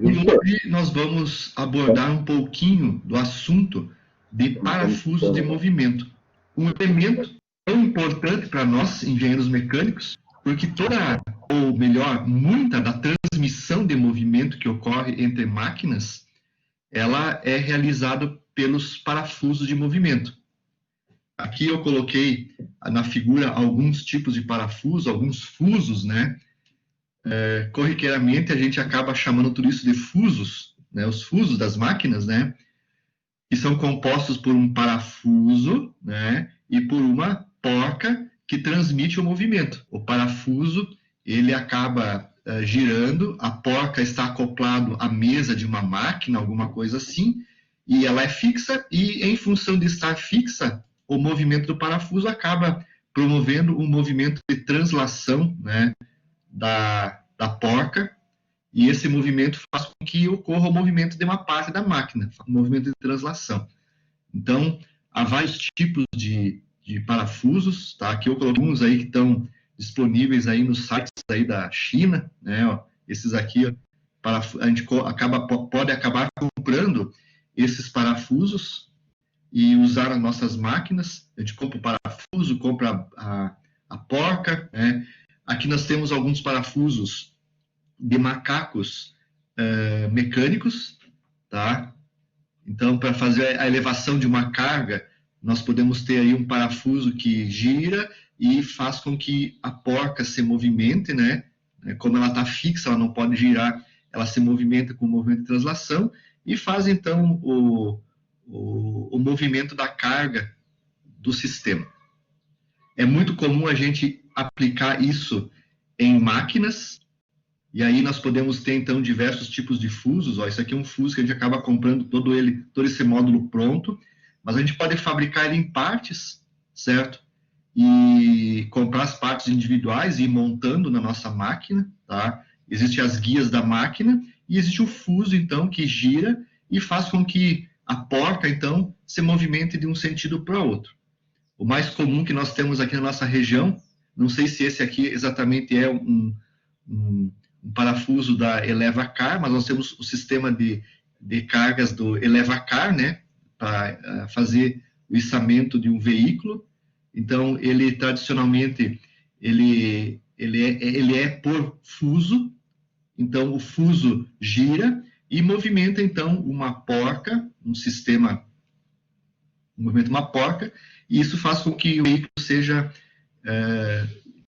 E hoje nós vamos abordar um pouquinho do assunto de parafusos de movimento. Um elemento tão importante para nós, engenheiros mecânicos, porque toda, ou melhor, muita da transmissão de movimento que ocorre entre máquinas, ela é realizada pelos parafusos de movimento. Aqui eu coloquei na figura alguns tipos de parafuso, alguns fusos, né? Corriqueiramente a gente acaba chamando tudo isso de fusos, né? Os fusos das máquinas, né? Que são compostos por um parafuso, né? E por uma porca que transmite o movimento. O parafuso, ele acaba girando, a porca está acoplado à mesa de uma máquina, alguma coisa assim, e ela é fixa, e em função de estar fixa, o movimento do parafuso acaba promovendo um movimento de translação, né, da porca, e esse movimento faz com que ocorra o movimento de uma parte da máquina, o movimento de translação. Então, há vários tipos de parafusos, tá? Aqui eu coloquei uns aí que estão disponíveis aí nos sites aí da China, né? Ó, esses aqui, ó, a gente pode acabar comprando esses parafusos e usar nas nossas máquinas. A gente compra o parafuso, compra a porca, né? Aqui nós temos alguns parafusos de macacos mecânicos, tá? Então, para fazer a elevação de uma carga, nós podemos ter aí um parafuso que gira e faz com que a porca se movimente, né? Como ela está fixa, ela não pode girar, ela se movimenta com o movimento de translação e faz, então, o movimento da carga do sistema. É muito comum a gente aplicar isso em máquinas, e aí nós podemos ter, então, diversos tipos de fusos. Ó, isso aqui é um fuso que a gente acaba comprando todo esse módulo pronto, mas a gente pode fabricar ele em partes, certo? E comprar as partes individuais e ir montando na nossa máquina, tá? Existem as guias da máquina e existe o fuso, então, que gira e faz com que a porca, então, se movimente de um sentido para outro. O mais comum que nós temos aqui na nossa região, não sei se esse aqui exatamente é um parafuso da Elevacar, mas nós temos o sistema de cargas do Elevacar, né, para fazer o içamento de um veículo. Então, ele tradicionalmente, ele é por fuso, então o fuso gira e movimenta, então, uma porca, um sistema, movimenta uma porca, e isso faz com que o veículo seja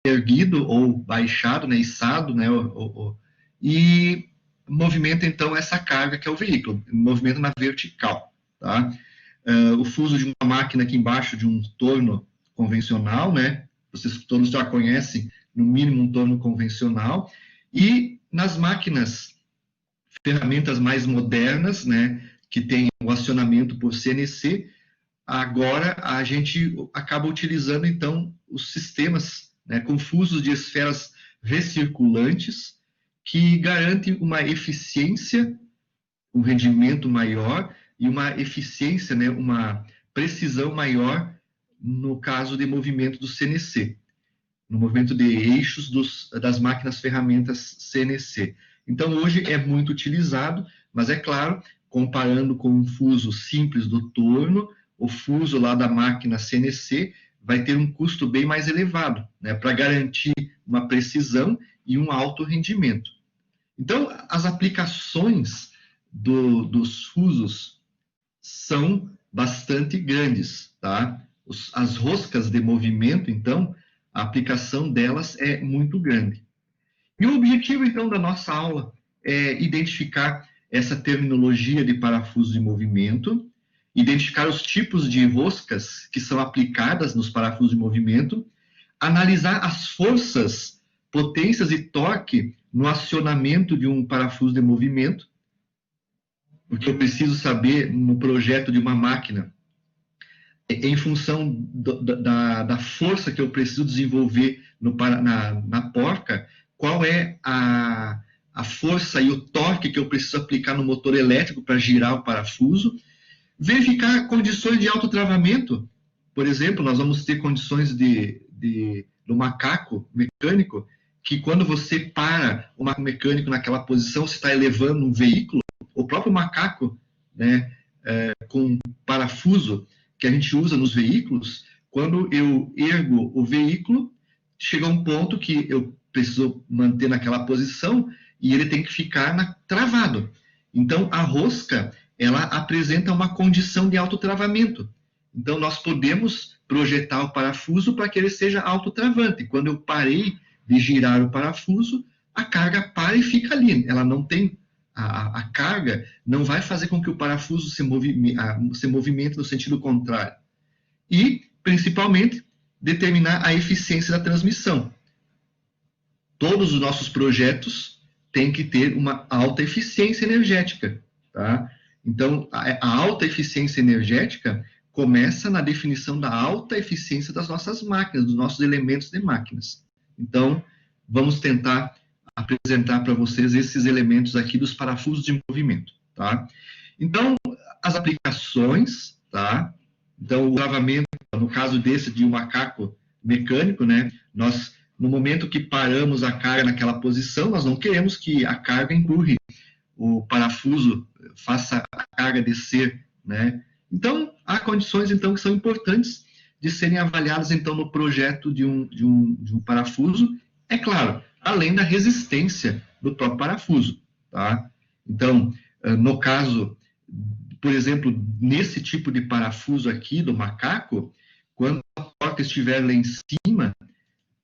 erguido ou baixado, né, içado, né, e movimenta, então, essa carga que é o veículo, movimenta na vertical, tá? O fuso de uma máquina aqui embaixo de um torno convencional, né, vocês todos já conhecem, no mínimo, um torno convencional, e nas máquinas, ferramentas mais modernas, né, que tem o acionamento por CNC, agora a gente acaba utilizando, então, os sistemas, né, com fusos de esferas recirculantes que garantem uma eficiência, um rendimento maior e uma eficiência, né, uma precisão maior no caso de movimento do CNC, no movimento de eixos das máquinas ferramentas CNC. Então, hoje é muito utilizado, mas é claro, comparando com um fuso simples do torno, o fuso lá da máquina CNC vai ter um custo bem mais elevado, né, para garantir uma precisão e um alto rendimento. Então, as aplicações dos fusos são bastante grandes, tá? As roscas de movimento, então, a aplicação delas é muito grande. E o objetivo, então, da nossa aula é identificar essa terminologia de parafuso de movimento, identificar os tipos de roscas que são aplicadas nos parafusos de movimento, analisar as forças, potências e torque no acionamento de um parafuso de movimento, porque eu preciso saber no projeto de uma máquina, em função da força que eu preciso desenvolver na porca, qual é a força e o torque que eu preciso aplicar no motor elétrico para girar o parafuso, verificar condições de autotravamento. Por exemplo, nós vamos ter condições do macaco mecânico que quando você para o macaco mecânico naquela posição, você está elevando um veículo, o próprio macaco, né, com parafuso que a gente usa nos veículos, quando eu ergo o veículo, chega um ponto que eu preciso manter naquela posição e ele tem que ficar travado. Então, a rosca, ela apresenta uma condição de autotravamento. Então, nós podemos projetar o parafuso para que ele seja autotravante. Quando eu parei de girar o parafuso, a carga para e fica ali. Ela não tem... A carga não vai fazer com que o parafuso se movimente no sentido contrário. E, principalmente, determinar a eficiência da transmissão. Todos os nossos projetos têm que ter uma alta eficiência energética. Tá? Então, a alta eficiência energética começa na definição da alta eficiência das nossas máquinas, dos nossos elementos de máquinas. Então, vamos tentar apresentar para vocês esses elementos aqui dos parafusos de movimento, tá? Então, as aplicações, tá? Então, o travamento, no caso desse de um macaco mecânico, né? Nós, no momento que paramos a carga naquela posição, nós não queremos que a carga empurre o parafuso, faça a carga descer, né? Então, há condições, então, que são importantes de serem avaliadas, então, no projeto de um parafuso. É claro, além da resistência do próprio parafuso, tá? Então, no caso, por exemplo, nesse tipo de parafuso aqui do macaco, quando a porca estiver lá em cima,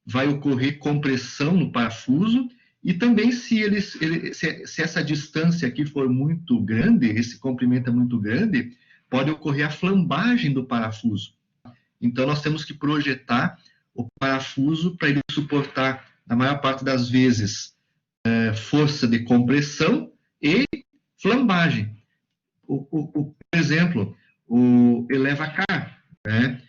vai ocorrer compressão no parafuso, e também se essa distância aqui for muito grande, esse comprimento é muito grande, pode ocorrer a flambagem do parafuso. Então, nós temos que projetar o parafuso para ele suportar, na maior parte das vezes, força de compressão e flambagem. Por exemplo, o eleva-carro, né?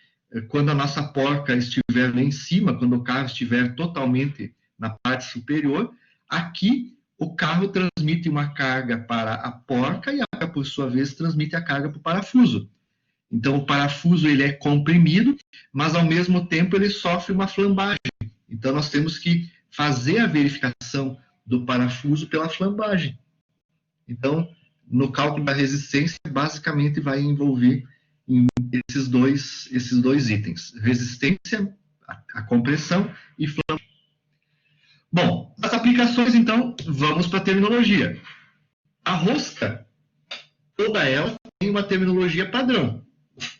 Quando a nossa porca estiver lá em cima, quando o carro estiver totalmente na parte superior, aqui o carro transmite uma carga para a porca e a porca, por sua vez, transmite a carga para o parafuso. Então, o parafuso ele é comprimido, mas, ao mesmo tempo, ele sofre uma flambagem. Então, nós temos que fazer a verificação do parafuso pela flambagem. Então, no cálculo da resistência, basicamente vai envolver esses dois itens. Resistência, a compressão e flambagem. Bom, as aplicações, então, vamos para a terminologia. A rosca, toda ela tem uma terminologia padrão.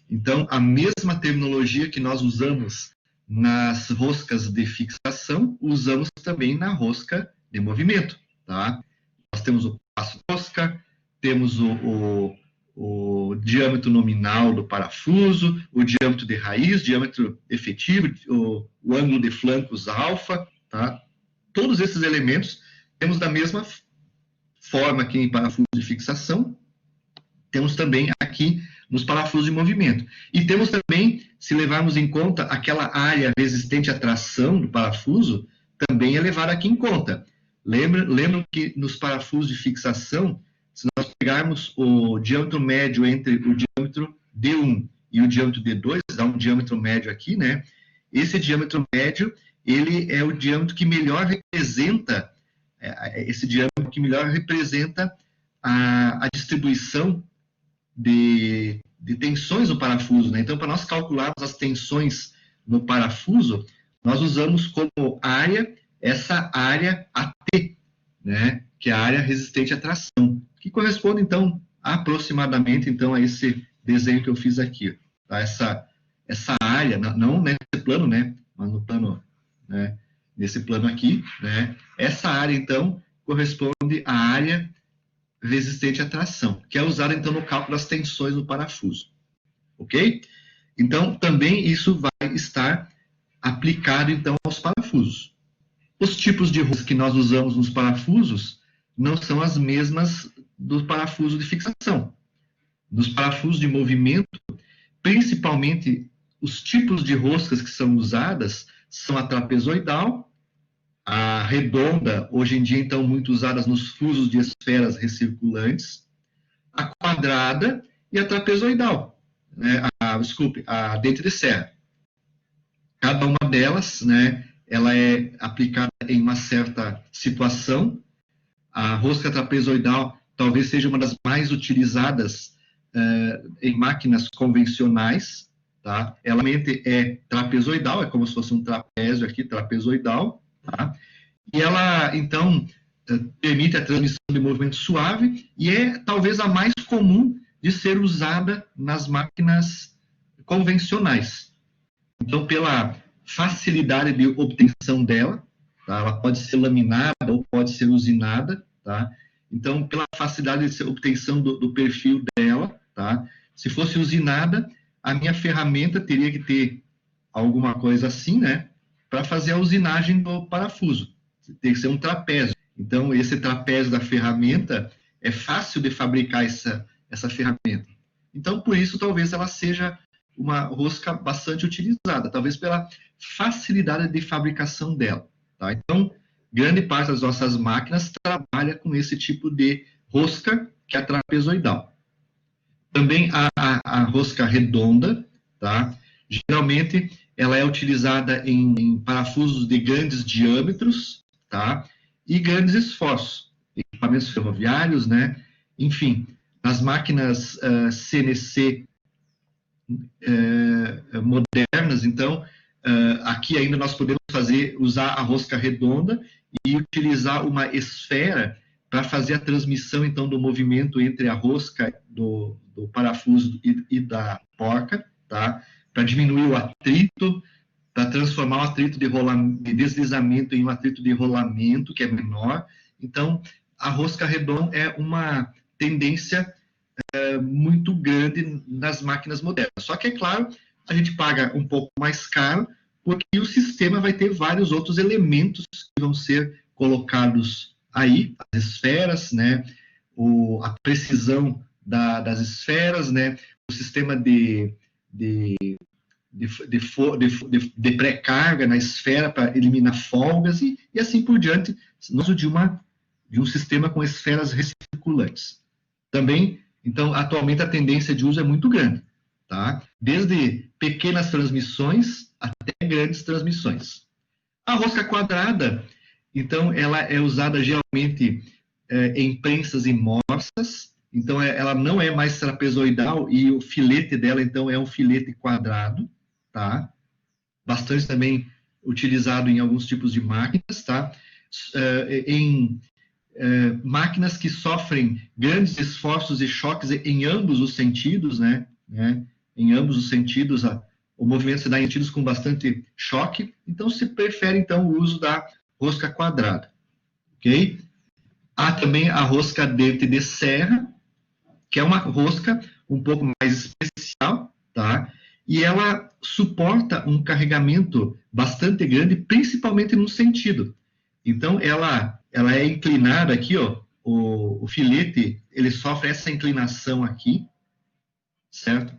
Então, a mesma terminologia que nós usamos nas roscas de fixação, usamos também na rosca de movimento, tá? Nós temos o passo rosca, temos o diâmetro nominal do parafuso, o diâmetro de raiz, diâmetro efetivo, o ângulo de flancos alfa, tá? Todos esses elementos temos da mesma forma aqui em parafuso de fixação, temos também aqui nos parafusos de movimento. E temos também, se levarmos em conta aquela área resistente à tração do parafuso, também é levada aqui em conta. Lembram que nos parafusos de fixação, se nós pegarmos o diâmetro médio entre o diâmetro D1 e o diâmetro D2, dá um diâmetro médio aqui, né? Esse diâmetro médio, ele é o diâmetro que melhor representa, a distribuição de tensões no parafuso, né? Então, para nós calcularmos as tensões no parafuso, nós usamos como área essa área AT, né? Que é a área resistente à tração, que corresponde, então, aproximadamente, então, a esse desenho que eu fiz aqui. Tá? Essa área, não nesse plano, né? Mas no plano, né? Nesse plano aqui, né? Essa área, então, corresponde à área resistente à tração, que é usada, então, no cálculo das tensões no parafuso. Ok? Então, também isso vai estar aplicado, então, aos parafusos. Os tipos de rosca que nós usamos nos parafusos não são as mesmas do parafuso de fixação. Nos parafusos de movimento, principalmente os tipos de roscas que são usadas são a trapezoidal, a redonda, hoje em dia, então, muito usadas nos fusos de esferas recirculantes, a quadrada e a trapezoidal, né? A dente de serra. Cada uma delas, né, ela é aplicada em uma certa situação. A rosca trapezoidal talvez seja uma das mais utilizadas em máquinas convencionais, tá? Ela realmente é trapezoidal, é como se fosse um trapézio aqui, trapezoidal, tá? E ela, então, permite a transmissão de movimento suave e é talvez a mais comum de ser usada nas máquinas convencionais. Então, pela facilidade de obtenção dela, tá? Ela pode ser laminada ou pode ser usinada, tá? Então, pela facilidade de obtenção do perfil dela, tá? Se fosse usinada, a minha ferramenta teria que ter alguma coisa assim, né? Para fazer a usinagem do parafuso. Tem que ser um trapézio. Então, esse trapézio da ferramenta é fácil de fabricar essa ferramenta. Então, por isso, talvez ela seja uma rosca bastante utilizada, talvez pela facilidade de fabricação dela. Tá? Então, grande parte das nossas máquinas trabalha com esse tipo de rosca, que é a trapezoidal. Também a rosca redonda, tá? Geralmente ela é utilizada em parafusos de grandes diâmetros, tá? E grandes esforços, equipamentos ferroviários, né? Enfim, nas máquinas CNC modernas, então, aqui ainda nós podemos usar a rosca redonda e utilizar uma esfera para fazer a transmissão, então, do movimento entre a rosca do parafuso e da porca, tá? Para diminuir o atrito, para transformar o atrito de deslizamento em um atrito de rolamento, que é menor. Então, a rosca redonda é uma tendência muito grande nas máquinas modernas. Só que, é claro, a gente paga um pouco mais caro, porque o sistema vai ter vários outros elementos que vão ser colocados aí, as esferas, né? A precisão das esferas, né? O sistema de pré-carga na esfera para eliminar folgas e assim por diante, no uso de um sistema com esferas recirculantes. Também, então, atualmente a tendência de uso é muito grande, tá? Desde pequenas transmissões até grandes transmissões. A rosca quadrada, então, ela é usada geralmente em prensas e morsas, então ela não é mais trapezoidal e o filete dela, então, é um filete quadrado, tá? Bastante também utilizado em alguns tipos de máquinas, tá? Em máquinas que sofrem grandes esforços e choques em ambos os sentidos, né? Em ambos os sentidos, o movimento se dá em sentidos com bastante choque, então se prefere então o uso da rosca quadrada, ok? Há também a rosca dente de serra, que é uma rosca um pouco mais especial, tá? E ela suporta um carregamento bastante grande, principalmente num sentido. Então, ela é inclinada aqui, ó, o filete, ele sofre essa inclinação aqui, certo?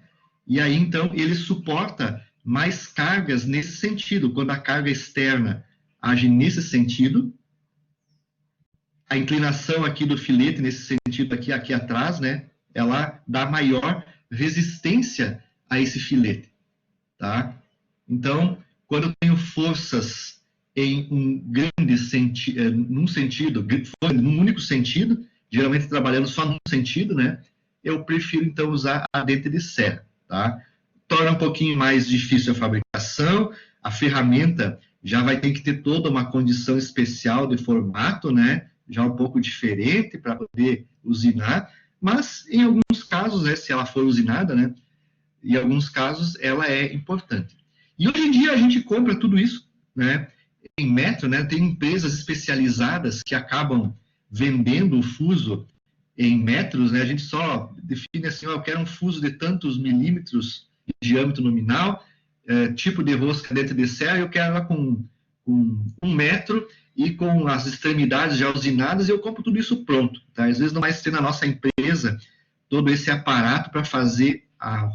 E aí, então, ele suporta mais cargas nesse sentido. Quando a carga externa age nesse sentido, a inclinação aqui do filete, nesse sentido aqui atrás, né? Ela dá maior resistência a esse filete, tá? Então, quando eu tenho forças em um grande sentido, num único sentido, geralmente trabalhando só num sentido, né? Eu prefiro, então, usar a dente de serra, tá? Torna um pouquinho mais difícil a fabricação, a ferramenta já vai ter que ter toda uma condição especial de formato, né? Já um pouco diferente para poder usinar, mas em alguns casos, né, se ela for usinada, né? Em alguns casos ela é importante. E hoje em dia a gente compra tudo isso, né? Em metro, né? Tem empresas especializadas que acabam vendendo o fuso em metros, né? A gente só define assim, eu quero um fuso de tantos milímetros de diâmetro nominal, tipo de rosca dentro de serra, eu quero ela com 1 metro e com as extremidades já usinadas, e eu compro tudo isso pronto, tá? Às vezes não vai ser na nossa empresa todo esse aparato para fazer a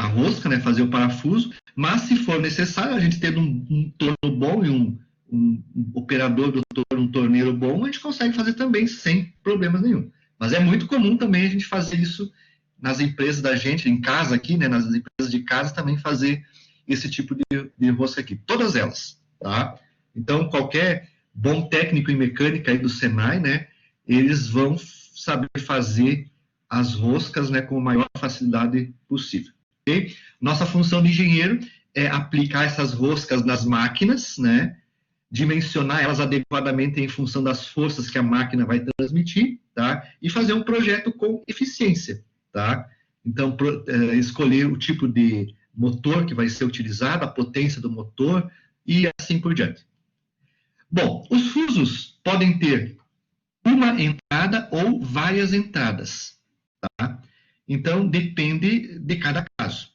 rosca, né, fazer o parafuso, mas se for necessário, a gente tendo um torno bom e um operador do torno, um torneiro bom, a gente consegue fazer também sem problemas nenhum. Mas é muito comum também a gente fazer isso nas empresas da gente, em casa aqui, né, nas empresas de casa também fazer esse tipo de rosca aqui, todas elas, tá? Então, qualquer bom técnico em mecânica aí do Senai, né, eles vão saber fazer as roscas, né, com a maior facilidade possível, ok? Nossa função de engenheiro é aplicar essas roscas nas máquinas, né, dimensionar elas adequadamente em função das forças que a máquina vai transmitir, tá? E fazer um projeto com eficiência, tá? Então, escolher o tipo de motor que vai ser utilizado, a potência do motor e assim por diante. Bom, os fusos podem ter uma entrada ou várias entradas, tá? Então, depende de cada caso.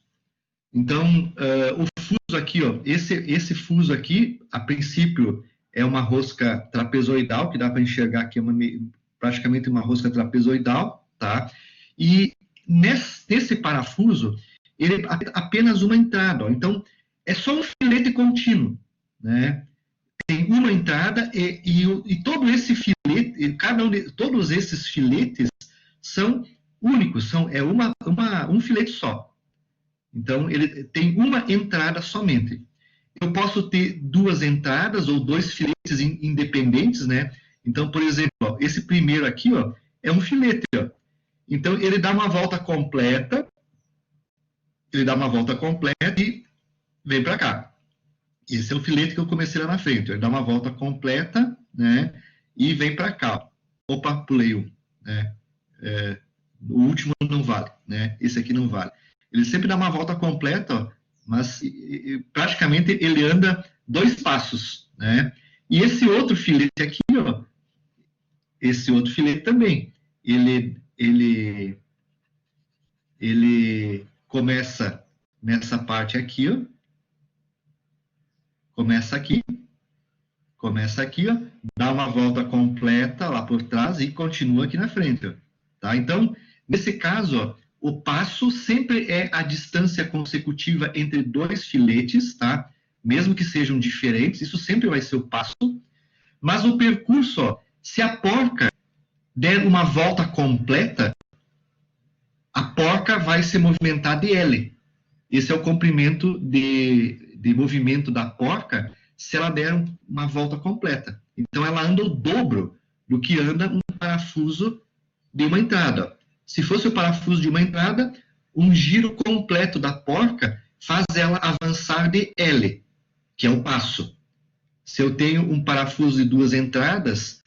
Então, o fuso aqui, ó, esse fuso aqui, a princípio, é uma rosca trapezoidal, que dá para enxergar aqui, praticamente uma rosca trapezoidal, tá? E nesse parafuso, ele é apenas uma entrada, ó, então, é só um filete contínuo, né? Tem uma entrada e todo esse filete, todos esses filetes são únicos, é um filete só. Então, ele tem uma entrada somente. Eu posso ter duas entradas ou dois filetes independentes, né? Então, por exemplo, ó, esse primeiro aqui, ó, é um filete, ó. Então, ele dá uma volta completa, e vem para cá. Esse é o filete que eu comecei lá na frente. Ele dá uma volta completa, né? E vem para cá. Opa, pulei um, né? O último não vale, né? Esse aqui não vale. Ele sempre dá uma volta completa, ó, mas praticamente ele anda 2 passos, né? E esse outro filete aqui, ó, esse outro filete também, ele começa nessa parte aqui, ó, começa aqui, ó, dá uma volta completa lá por trás e continua aqui na frente, ó, tá? Então, nesse caso, ó, o passo sempre é a distância consecutiva entre dois filetes, tá? Mesmo que sejam diferentes, isso sempre vai ser o passo. Mas o percurso, ó, se a porca der uma volta completa, a porca vai se movimentar de L. Esse é o comprimento de movimento da porca se ela der uma volta completa. Então, ela anda o dobro do que anda um parafuso de uma entrada. Se fosse o parafuso de uma entrada, um giro completo da porca faz ela avançar de L, que é o passo. Se eu tenho um parafuso de 2 entradas,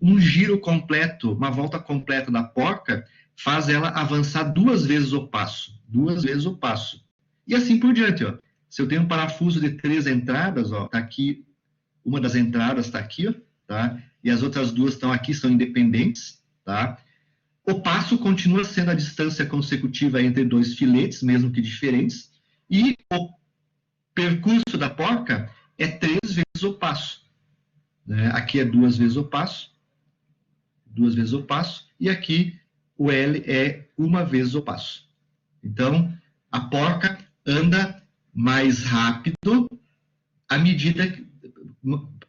um giro completo, uma volta completa da porca, faz ela avançar 2 vezes o passo. 2 vezes o passo. E assim por diante, ó. Se eu tenho um parafuso de 3 entradas, ó, tá aqui, uma das entradas está aqui, ó, tá? E as outras 2 estão aqui, são independentes, tá? O passo continua sendo a distância consecutiva entre 2 filetes, mesmo que diferentes, e o percurso da porca é 3 vezes o passo, né? Aqui é 2 vezes o passo, e aqui o L é 1 vez o passo. Então, a porca anda mais rápido à medida que,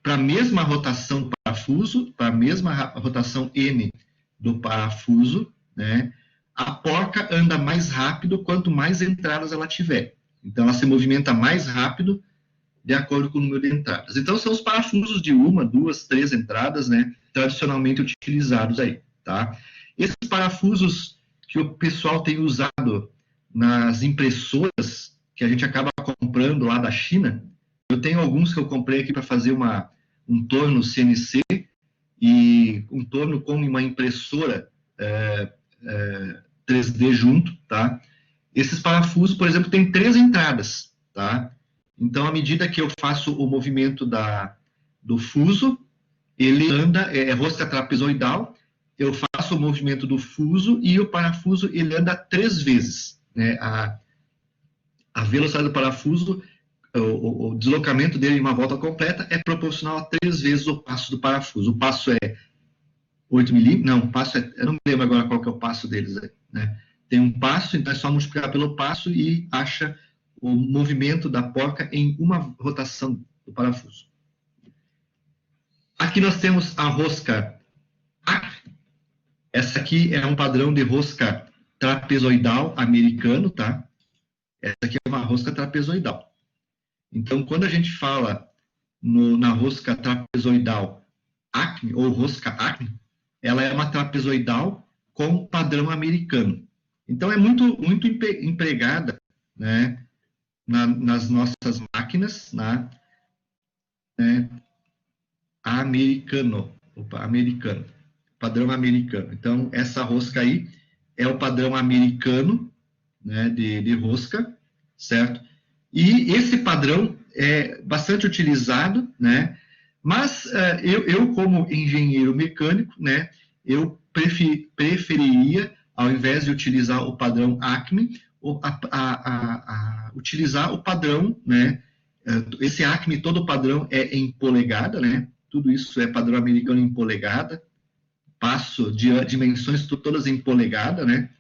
para a mesma rotação do parafuso, para a mesma rotação N do parafuso, né, a porca anda mais rápido quanto mais entradas ela tiver. Então, ela se movimenta mais rápido de acordo com o número de entradas. Então, são os parafusos de 1, 2, 3 entradas, né, tradicionalmente utilizados aí, tá? Esses parafusos que o pessoal tem usado nas impressoras, que a gente acaba comprando lá da China, eu tenho alguns que eu comprei aqui para fazer um torno CNC, e um torno com uma impressora 3D junto, tá? Esses parafusos, por exemplo, têm 3 entradas, tá? Então, à medida que eu faço o movimento do fuso, ele anda, é rosca trapezoidal, eu faço o movimento do fuso e o parafuso ele anda 3 vezes, né? A velocidade do parafuso, o deslocamento dele em uma volta completa é proporcional a 3 vezes o passo do parafuso. O passo é 8 milímetros, não, o passo eu não me lembro agora qual que é o passo deles, né? Tem um passo, então é só multiplicar pelo passo e acha o movimento da porca em uma rotação do parafuso. Aqui nós temos a rosca A. Essa aqui é um padrão de rosca trapezoidal americano, tá? Essa aqui é uma rosca trapezoidal. Então, quando a gente fala na rosca trapezoidal Acme, ou rosca Acme, ela é uma trapezoidal com padrão americano. Então, é muito empregada, né, nas nossas máquinas, né, americano, padrão americano. Então, essa rosca aí é o padrão americano, né, de rosca, certo? E esse padrão é bastante utilizado, né? Mas eu, como engenheiro mecânico, né, eu preferiria, ao invés de utilizar o padrão Acme, utilizar o padrão, né? Esse Acme, todo o padrão é em polegada, né? Tudo isso é padrão americano em polegada. Passo de dimensões todas em polegada, né?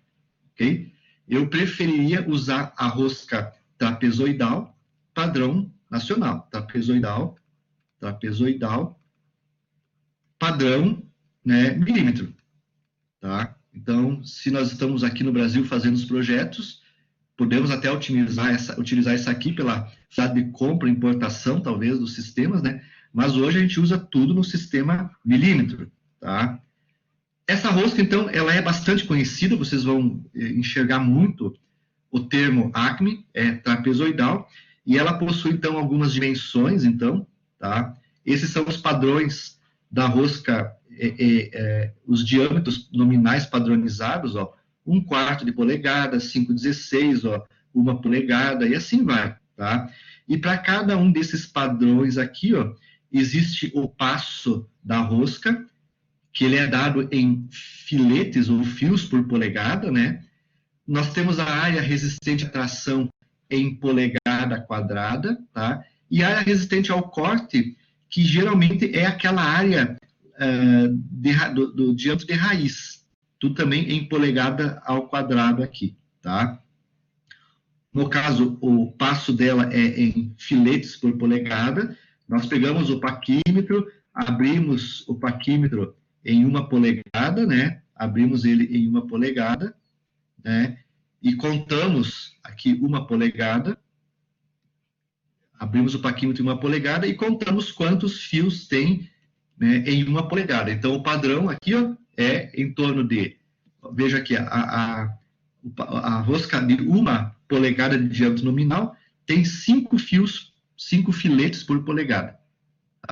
Ok? Eu preferiria usar a rosca trapezoidal, padrão nacional. Trapezoidal, padrão, né, milímetro. Tá? Então, se nós estamos aqui no Brasil fazendo os projetos, podemos até utilizar essa aqui pela de compra e importação, talvez, dos sistemas, né? Mas hoje a gente usa tudo no sistema milímetro, tá? Essa rosca, então, ela é bastante conhecida, vocês vão enxergar muito o termo Acme, é trapezoidal, e ela possui, então, algumas dimensões, então, tá? Esses são os padrões da rosca, os diâmetros nominais padronizados, ó, 1/4 de polegada, 5/16, ó, 1 polegada, e assim vai, tá? E para cada um desses padrões aqui, ó, existe o passo da rosca, que ele é dado em filetes ou fios por polegada, né? Nós temos a área resistente à tração em polegada quadrada, tá? E a área resistente ao corte, que geralmente é aquela área do diâmetro de raiz. Tudo também em polegada ao quadrado aqui, tá? No caso, o passo dela é em filetes por polegada. Nós pegamos o paquímetro, abrimos o paquímetro em 1 polegada, né? Abrimos ele em 1 polegada, né? E contamos aqui 1 polegada. Abrimos o paquímetro em 1 polegada e contamos quantos fios tem, né, em 1 polegada. Então, o padrão aqui, ó, é em torno de, veja aqui, a rosca de 1 polegada de diâmetro nominal tem 5 fios, 5 filetes por polegada.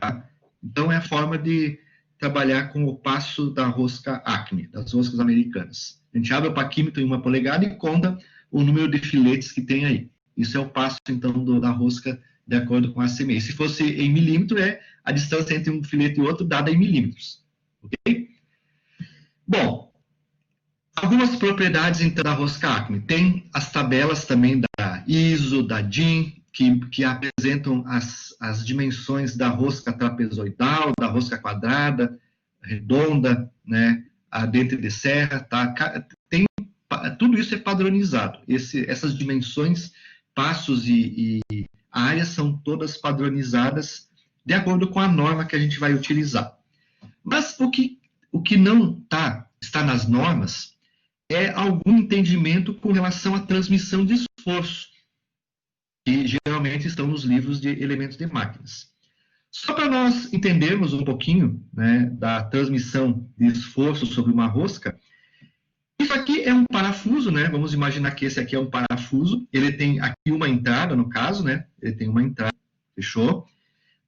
Tá? Então, é a forma de trabalhar com o passo da rosca Acme, das roscas americanas. A gente abre o paquímetro em 1 polegada e conta o número de filetes que tem aí. Isso é o passo, então, da rosca de acordo com a CME. Se fosse em milímetro, é a distância entre um filete e outro dada em milímetros. Ok? Bom, algumas propriedades, então, da rosca Acme. Tem as tabelas também da ISO, da DIN, que apresentam as dimensões da rosca trapezoidal, da rosca quadrada, redonda, né, a dente de serra, tá? Tudo isso é padronizado. Essas dimensões, passos e áreas são todas padronizadas de acordo com a norma que a gente vai utilizar. Mas o que não está nas normas é algum entendimento com relação à transmissão de esforço, que geralmente estão nos livros de elementos de máquinas. Só para nós entendermos um pouquinho, né, da transmissão de esforço sobre uma rosca, isso aqui é um parafuso, né? Vamos imaginar que esse aqui é um parafuso. Ele tem aqui uma entrada, no caso, né? Ele tem uma entrada, fechou?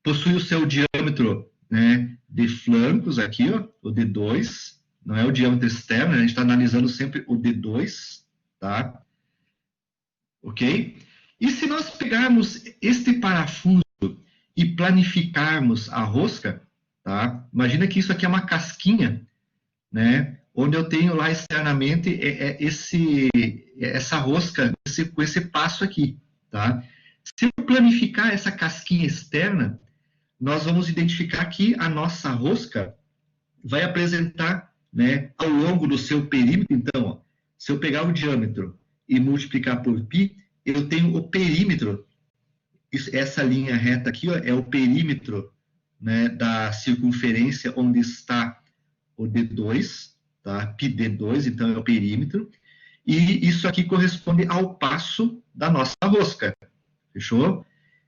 Possui o seu diâmetro, né, de flancos aqui, ó, o D2. Não é o diâmetro externo, né? A gente está analisando sempre o D2, tá? Ok? E se nós pegarmos este parafuso e planificarmos a rosca, tá? Imagina que isso aqui é uma casquinha, né? Onde eu tenho lá externamente essa rosca com esse passo aqui, tá? Se eu planificar essa casquinha externa, nós vamos identificar que a nossa rosca vai apresentar, né, ao longo do seu perímetro. Então, ó, se eu pegar o diâmetro e multiplicar por π, eu tenho o perímetro. Essa linha reta aqui, ó, é o perímetro, né, da circunferência onde está o D2, tá? πd2, então é o perímetro, e isso aqui corresponde ao passo da nossa rosca, fechou?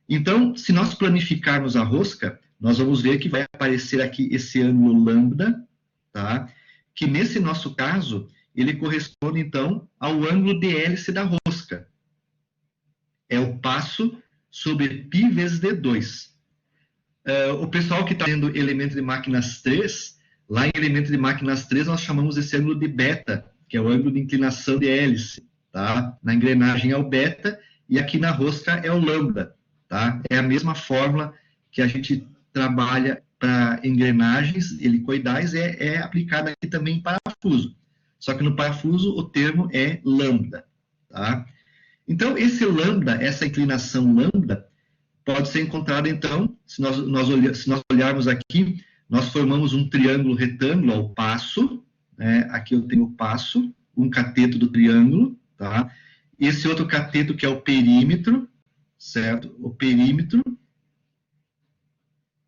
Então, se nós planificarmos a rosca, nós vamos ver que vai aparecer aqui esse ângulo lambda, tá? Que nesse nosso caso, ele corresponde, então, ao ângulo de hélice da rosca. É o passo sobre π vezes D2. O pessoal que está vendo elemento de máquinas 3, lá em elemento de máquinas 3, nós chamamos esse ângulo de beta, que é o ângulo de inclinação de hélice, tá? Na engrenagem é o beta, e aqui na rosca é o lambda, tá? É a mesma fórmula que a gente trabalha para engrenagens helicoidais, é aplicada aqui também em parafuso. Só que no parafuso o termo é lambda, tá? Então, esse lambda, essa inclinação lambda, pode ser encontrada, então, se nós olharmos aqui, nós formamos um triângulo retângulo ao passo, né? Aqui eu tenho o passo, um cateto do triângulo, tá? Esse outro cateto que é o perímetro, certo? O perímetro.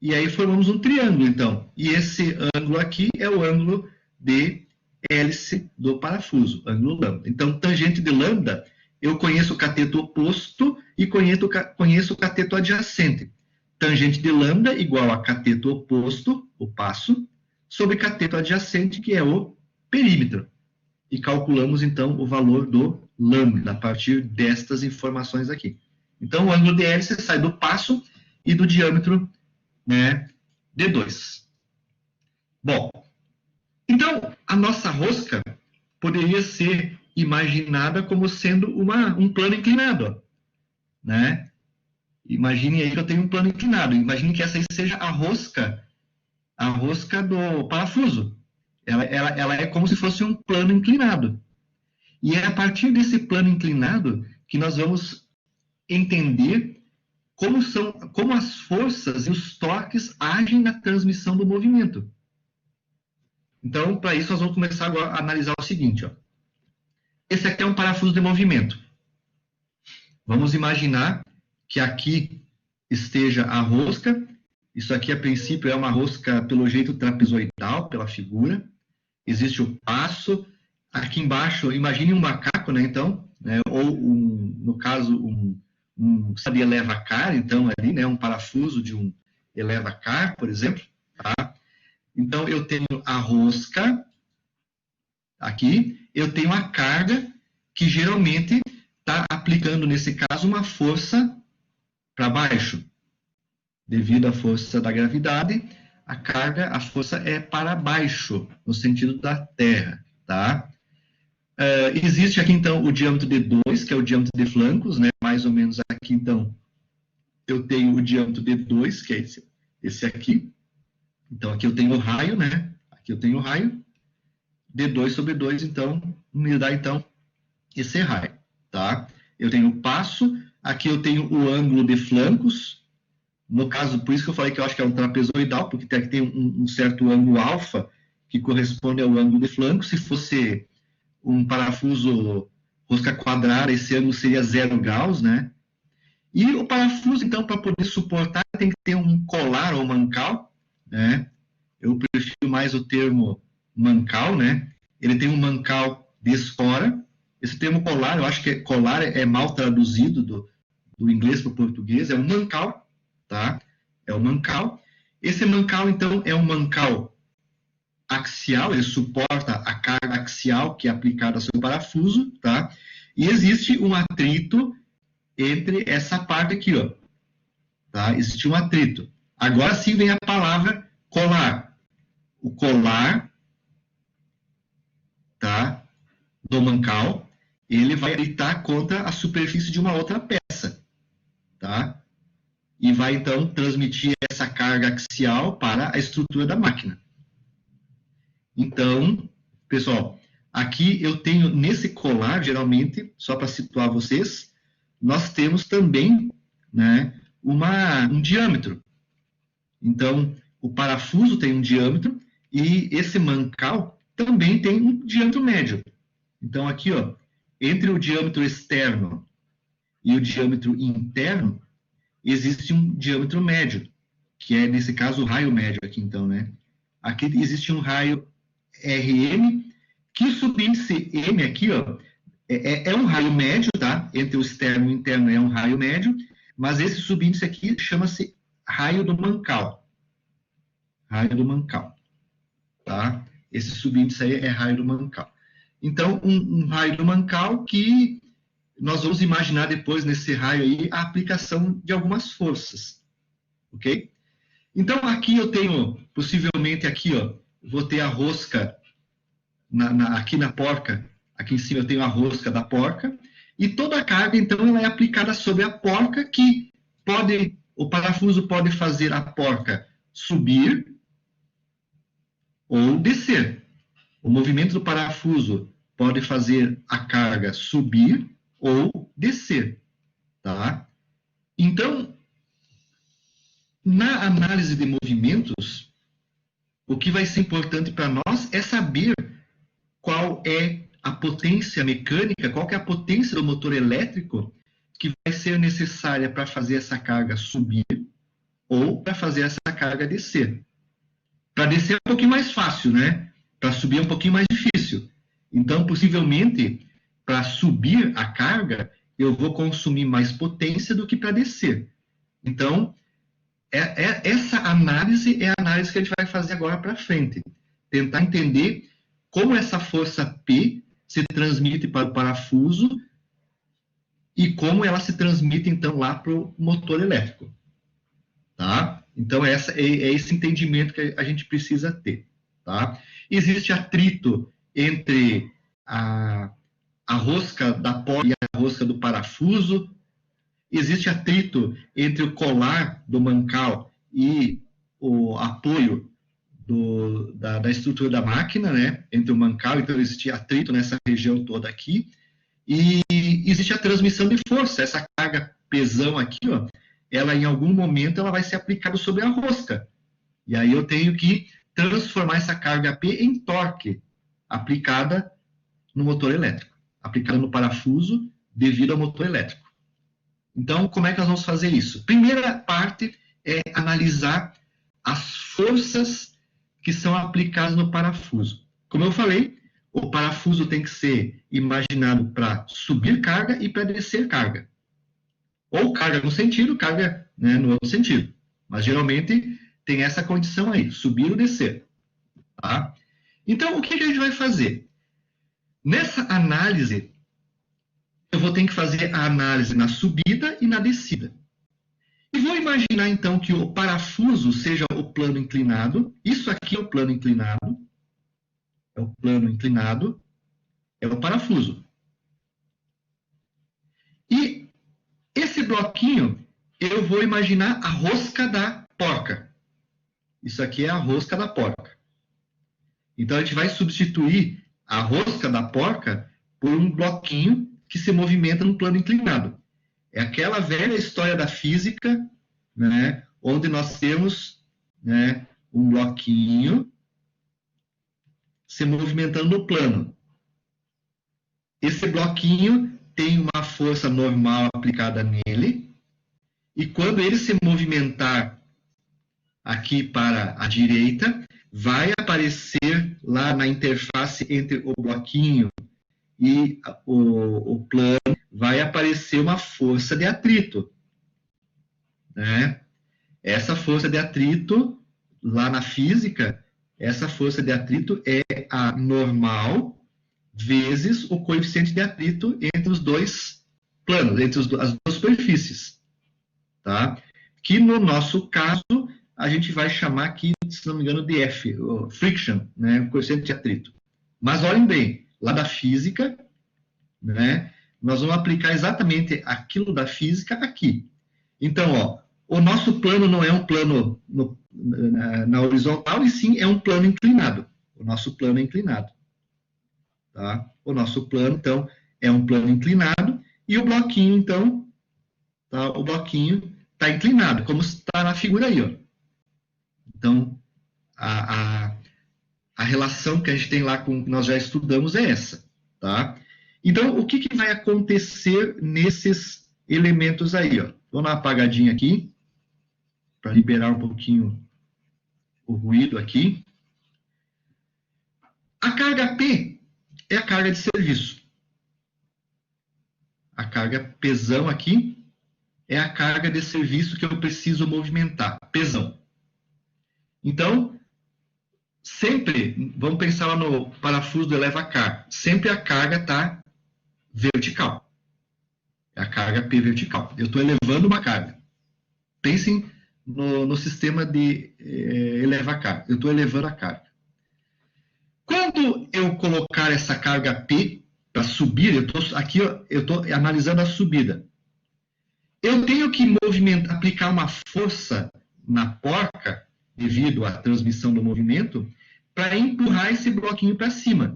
E aí formamos um triângulo, então. E esse ângulo aqui é o ângulo de hélice do parafuso, ângulo lambda. Então, tangente de lambda, eu conheço o cateto oposto e conheço o cateto adjacente. Tangente de lambda igual a cateto oposto, o passo, sobre cateto adjacente, que é o perímetro. E calculamos, então, o valor do lambda, a partir destas informações aqui. Então, o ângulo de hélice sai do passo e do diâmetro, né, D2. Bom, então, a nossa rosca poderia ser imaginada como sendo um plano inclinado, né? Imagine aí que eu tenho um plano inclinado. Imagine que essa aí seja a rosca do parafuso. Ela é como se fosse um plano inclinado. E é a partir desse plano inclinado que nós vamos entender como as forças e os torques agem na transmissão do movimento. Então, para isso, nós vamos começar agora a analisar o seguinte, ó. Esse aqui é um parafuso de movimento. Vamos imaginar que aqui esteja a rosca. Isso aqui, a princípio, é uma rosca pelo jeito trapezoidal, pela figura. Existe o passo. Aqui embaixo, imagine um macaco, né, então, né, ou, no caso, sabe, eleva-car, então, ali, né, um parafuso de um eleva-car, por exemplo, tá? Então, eu tenho a rosca, aqui, eu tenho a carga, que geralmente está aplicando, nesse caso, uma força para baixo. Devido à força da gravidade, a força é para baixo, no sentido da Terra, tá? Existe aqui, então, o diâmetro D2, que é o diâmetro de flancos, né? Mais ou menos aqui, então, eu tenho o diâmetro D2, que é esse aqui. Então, aqui eu tenho o raio, né? Aqui eu tenho o raio. D2 sobre 2, então, me dá, então, esse raio, tá? Eu tenho o passo, aqui eu tenho o ângulo de flancos. No caso, por isso que eu falei que eu acho que é um trapezoidal, porque tem um certo ângulo alfa, que corresponde ao ângulo de flanco. Se fosse um parafuso rosca quadrada, esse ângulo seria 0 graus, né? E o parafuso, então, para poder suportar, tem que ter um colar ou mancal, né? Eu prefiro mais o termo mancal, né? Ele tem um mancal de espora. Esse termo colar, eu acho que colar é mal traduzido do inglês para o português, é um mancal, tá? É um mancal. Esse mancal, então, é um mancal axial, ele suporta a carga axial que é aplicada ao seu parafuso, tá? E existe um atrito entre essa parte aqui, ó, tá? Existe um atrito. Agora sim vem a palavra colar. O colar, tá? Do mancal, ele vai gritar contra a superfície de uma outra peça, tá? E vai, então, transmitir essa carga axial para a estrutura da máquina. Então, pessoal, aqui eu tenho, nesse colar, geralmente, só para situar vocês, nós temos também, né, um diâmetro. Então, o parafuso tem um diâmetro e esse mancal também tem um diâmetro médio. Então, aqui, ó, entre o diâmetro externo e o diâmetro interno, existe um diâmetro médio, que é, nesse caso, o raio médio aqui, então, né? Aqui existe um raio RM, que o subíndice M aqui, ó, é um raio médio, tá? Entre o externo e o interno é um raio médio, Mas esse subíndice aqui chama-se raio do Mancal. Raio do Mancal. Tá? Esse subíndice aí é raio do Mancal. Então, um raio do Mancal que nós vamos imaginar depois nesse raio aí a aplicação de algumas forças. Ok? Então, aqui eu tenho, possivelmente aqui, ó, vou ter a rosca aqui na porca. Aqui em cima eu tenho a rosca da porca. E toda a carga, então, ela é aplicada sobre a porca, que o parafuso pode fazer a porca subir ou descer. O movimento do parafuso pode fazer a carga subir ou descer. Tá? Então, na análise de movimentos, o que vai ser importante para nós é saber qual é a potência mecânica, qual que é a potência do motor elétrico que vai ser necessária para fazer essa carga subir ou para fazer essa carga descer. Para descer é um pouquinho mais fácil, né? Para subir é um pouquinho mais difícil. Então, possivelmente, para subir a carga, eu vou consumir mais potência do que para descer. Então, essa análise é a análise que a gente vai fazer agora para frente. Tentar entender como essa força P se transmite para o parafuso e como ela se transmite, então, lá para o motor elétrico. Tá? Então, é esse entendimento que a gente precisa ter. Tá? Existe atrito entre a rosca da porca e a rosca do parafuso. Existe atrito entre o colar do mancal e o apoio da estrutura da máquina, né? Entre o mancal, então existe atrito nessa região toda aqui. E existe a transmissão de força. Essa carga pesão aqui, ó, ela em algum momento ela vai ser aplicada sobre a rosca. E aí eu tenho que transformar essa carga P em torque, aplicada no motor elétrico, aplicada no parafuso devido ao motor elétrico. Então, como é que nós vamos fazer isso? Primeira parte é analisar as forças que são aplicadas no parafuso. Como eu falei, o parafuso tem que ser imaginado para subir carga e para descer carga. Ou carga no sentido, carga, né, no outro sentido. Mas geralmente tem essa condição aí, subir ou descer. Tá? Então, o que a gente vai fazer? Nessa análise, eu vou ter que fazer a análise na subida e na descida. E vou imaginar, então, que o parafuso seja o plano inclinado. Isso aqui é o plano inclinado. É o plano inclinado. É o parafuso. E esse bloquinho, eu vou imaginar a rosca da porca. Isso aqui é a rosca da porca. Então, a gente vai substituir a rosca da porca por um bloquinho que se movimenta no plano inclinado. É aquela velha história da física, né, onde nós temos, né, um bloquinho se movimentando no plano. Esse bloquinho tem uma força normal aplicada nele, e quando ele se movimentar aqui para a direita, vai aparecer lá na interface entre o bloquinho e o plano, vai aparecer uma força de atrito. Né? Essa força de atrito, lá na física, essa força de atrito é a normal vezes o coeficiente de atrito entre os dois planos, entre as duas superfícies. Tá? Que no nosso caso, a gente vai chamar aqui, se não me engano, de F, friction, né? O coeficiente de atrito. Mas olhem bem, lá da física, né, nós vamos aplicar exatamente aquilo da física aqui. Então, ó, o nosso plano não é um plano na horizontal, e sim é um plano inclinado. O nosso plano é inclinado. Tá? O nosso plano, então, é um plano inclinado, e o bloquinho, então, tá? O bloquinho está inclinado, como está na figura aí. Ó. Então, a relação que a gente tem lá com o que nós já estudamos é essa. Tá? Então, o que vai acontecer nesses elementos aí? Ó? Vou dar uma apagadinha aqui, para liberar um pouquinho o ruído aqui. A carga P é a carga de serviço. A carga pesão aqui é a carga de serviço que eu preciso movimentar, pesão. Então, sempre, vamos pensar lá no parafuso do eleva-carga, sempre a carga está vertical. É a carga P vertical. Eu estou elevando uma carga. Pensem no sistema de elevar carga. Eu estou elevando a carga. Quando eu colocar essa carga P para subir, eu estou analisando a subida. Eu tenho que aplicar uma força na porca, devido à transmissão do movimento, para empurrar esse bloquinho para cima.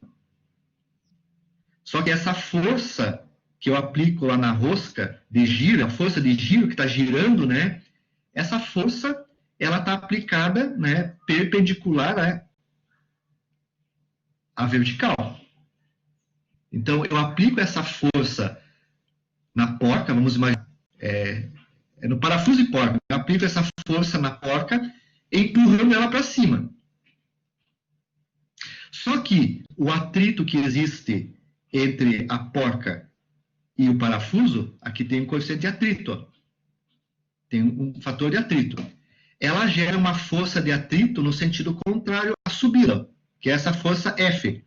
Só que essa força que eu aplico lá na rosca de giro, a força de giro que está girando, né? Essa força, ela está aplicada, né, perpendicular, né, à vertical. Então, eu aplico essa força na porca, vamos imaginar, no parafuso de porca, eu aplico essa força na porca, empurrando ela para cima. Só que o atrito que existe entre a porca e o parafuso, aqui tem um coeficiente de atrito, ó. Tem um fator de atrito. Ela gera uma força de atrito no sentido contrário à subida, que é essa força F.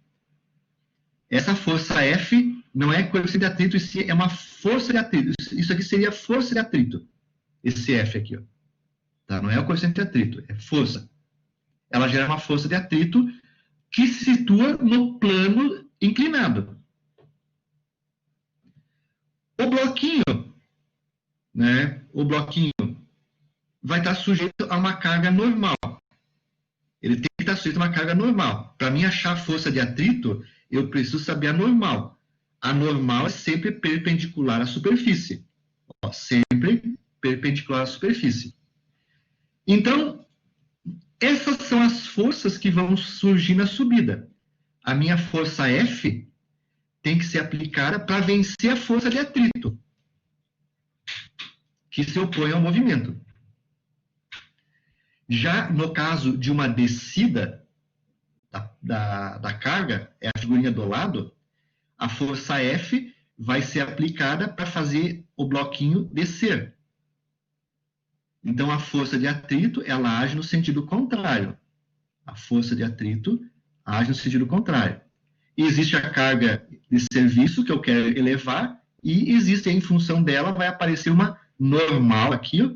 Essa força F não é coeficiente de atrito, isso é uma força de atrito. Isso aqui seria força de atrito. Esse F aqui, ó. Tá? Não é o coeficiente de atrito, é força. Ela gera uma força de atrito que se situa no plano inclinado. O bloquinho, né? O bloquinho vai estar sujeito a uma carga normal. Ele tem que estar sujeito a uma carga normal. Para mim achar a força de atrito, eu preciso saber a normal. A normal é sempre perpendicular à superfície. Ó, sempre perpendicular à superfície. Então, essas são as forças que vão surgir na subida. A minha força F tem que ser aplicada para vencer a força de atrito, que se opõe ao movimento. Já no caso de uma descida da carga, é a figurinha do lado, a força F vai ser aplicada para fazer o bloquinho descer. Então, a força de atrito, ela age no sentido contrário. A força de atrito age no sentido contrário. E existe a carga de serviço que eu quero elevar, e existe, em função dela, vai aparecer uma normal aqui, ó,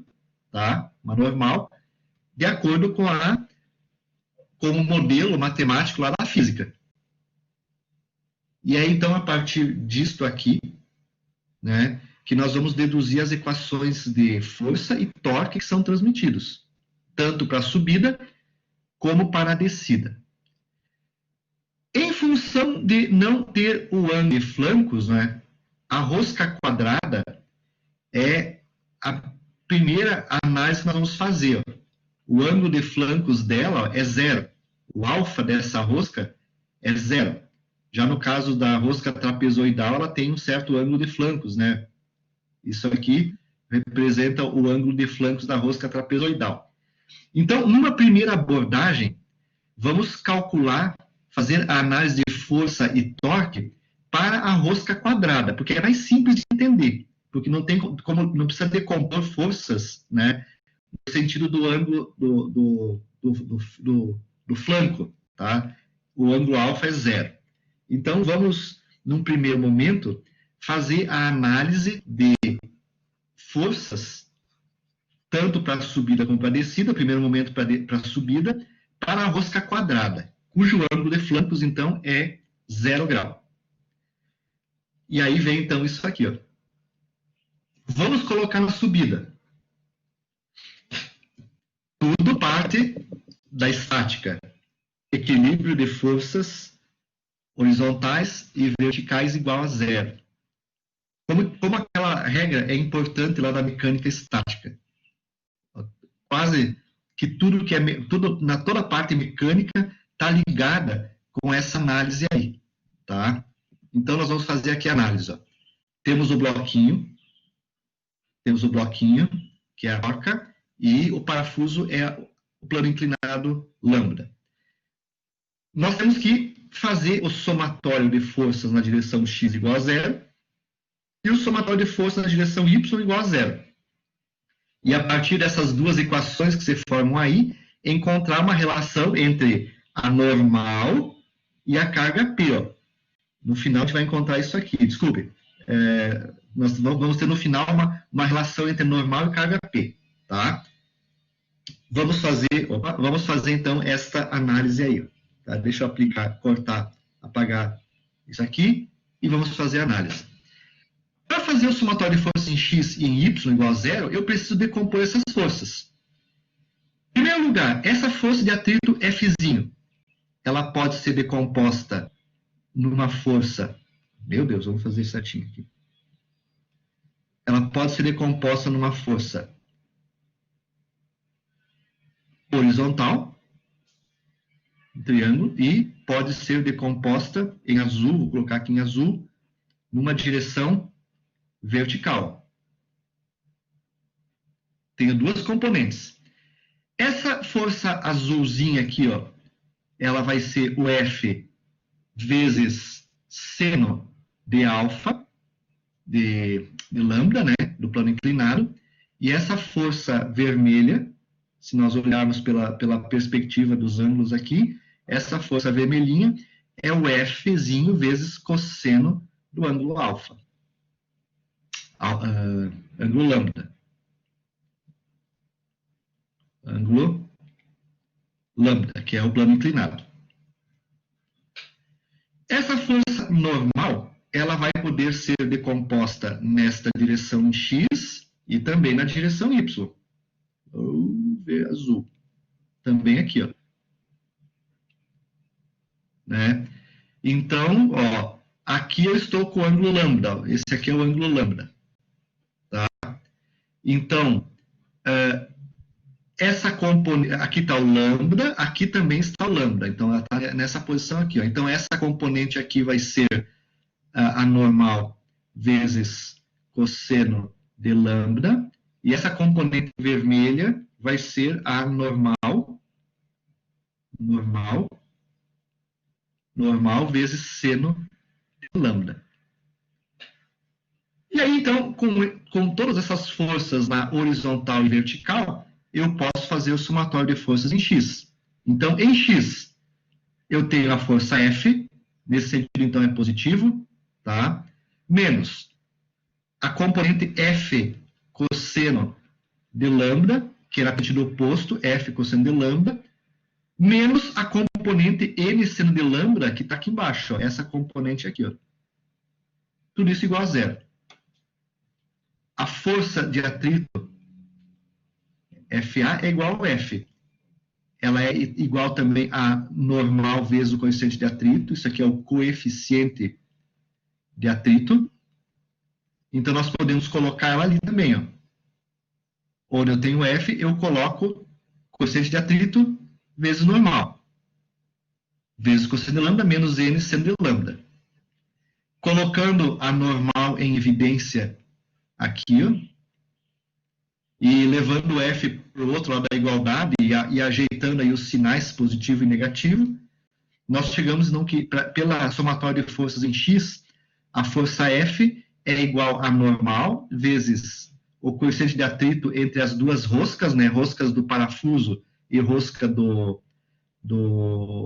tá? Uma normal, de acordo com o modelo matemático lá da física. E aí, então, a partir disto aqui, né, que nós vamos deduzir as equações de força e torque que são transmitidos, tanto para a subida como para a descida. Em função de não ter o ângulo de flancos, né, a rosca quadrada é a primeira análise que nós vamos fazer. Ó. O ângulo de flancos dela é zero. O alfa dessa rosca é zero. Já no caso da rosca trapezoidal, ela tem um certo ângulo de flancos, né? Isso aqui representa o ângulo de flancos da rosca trapezoidal. Então, numa primeira abordagem, vamos calcular, fazer a análise de força e torque para a rosca quadrada, porque é mais simples de entender, porque não precisa decompor forças, né, no sentido do ângulo do flanco, tá? O ângulo alfa é zero. Então, vamos, num primeiro momento, fazer a análise de forças, tanto para a subida como para a descida, primeiro momento para a subida, para a rosca quadrada, cujo ângulo de flancos, então, é 0 grau. E aí vem, então, isso aqui, ó. Vamos colocar na subida. Tudo parte da estática. Equilíbrio de forças horizontais e verticais igual a zero. Como aquela regra é importante lá da mecânica estática. Quase que toda a parte mecânica está ligada com essa análise aí, tá? Então, nós vamos fazer aqui a análise, ó. Temos o bloquinho, que é a porca, e o parafuso é o plano inclinado lambda. Nós temos que fazer o somatório de forças na direção x igual a zero e o somatório de forças na direção y igual a zero. E a partir dessas duas equações que se formam aí, encontrar uma relação entre a normal e a carga P. Ó. No final, a gente vai encontrar isso aqui. Desculpe. Nós vamos ter no final uma relação entre normal e carga P. Tá? Vamos fazer então esta análise aí. Tá? Deixa eu apagar isso aqui e vamos fazer a análise. Para fazer o somatório de forças em X e em Y igual a zero, eu preciso decompor essas forças. Em primeiro lugar, essa força de atrito Fzinho, ela pode ser decomposta numa força... Meu Deus, vamos fazer certinho aqui. Ela pode ser decomposta numa força horizontal, um triângulo, e pode ser decomposta em azul, vou colocar aqui em azul, numa direção vertical. Tenho duas componentes. Essa força azulzinha aqui, ó, ela vai ser o F vezes seno de alfa, de lambda, né, do plano inclinado, e essa força vermelha, se nós olharmos pela perspectiva dos ângulos aqui, essa força vermelhinha é o Fzinho vezes cosseno do ângulo alfa. Ângulo lambda. Ângulo lambda, que é o plano inclinado. Essa força normal, ela vai poder ser decomposta nesta direção em X e também na direção Y. Vou ver azul. Também aqui, ó. Né? Então, ó, aqui eu estou com o ângulo lambda. Esse aqui é o ângulo lambda. Tá? Então, essa componente, aqui está o lambda, aqui também está o lambda. Então, ela está nessa posição aqui. Ó. Então, essa componente aqui vai ser a normal vezes cosseno de lambda. E essa componente vermelha vai ser a normal vezes seno de lambda. E aí, então, com todas essas forças na horizontal e vertical, eu posso fazer o somatório de forças em X. Então, em X, eu tenho a força F, nesse sentido, então, é positivo, tá? Menos a componente F cosseno de lambda, que era no sentido oposto, F cosseno de lambda, menos a componente N seno de lambda, que está aqui embaixo, ó, essa componente aqui. Ó. Tudo isso igual a zero. A força de atrito FA é igual ao F. Ela é igual também a normal vezes o coeficiente de atrito. Isso aqui é o coeficiente de atrito. Então, nós podemos colocar ela ali também. Ó. Onde eu tenho F, eu coloco coeficiente de atrito vezes normal. Vezes cosseno de lambda menos N seno de lambda. Colocando a normal em evidência aqui, ó, e levando o F para o outro lado da igualdade e ajeitando aí os sinais positivo e negativo, nós chegamos então que, pela somatória de forças em X, a força F é igual a normal vezes o coeficiente de atrito entre as duas roscas, né, roscas do parafuso e rosca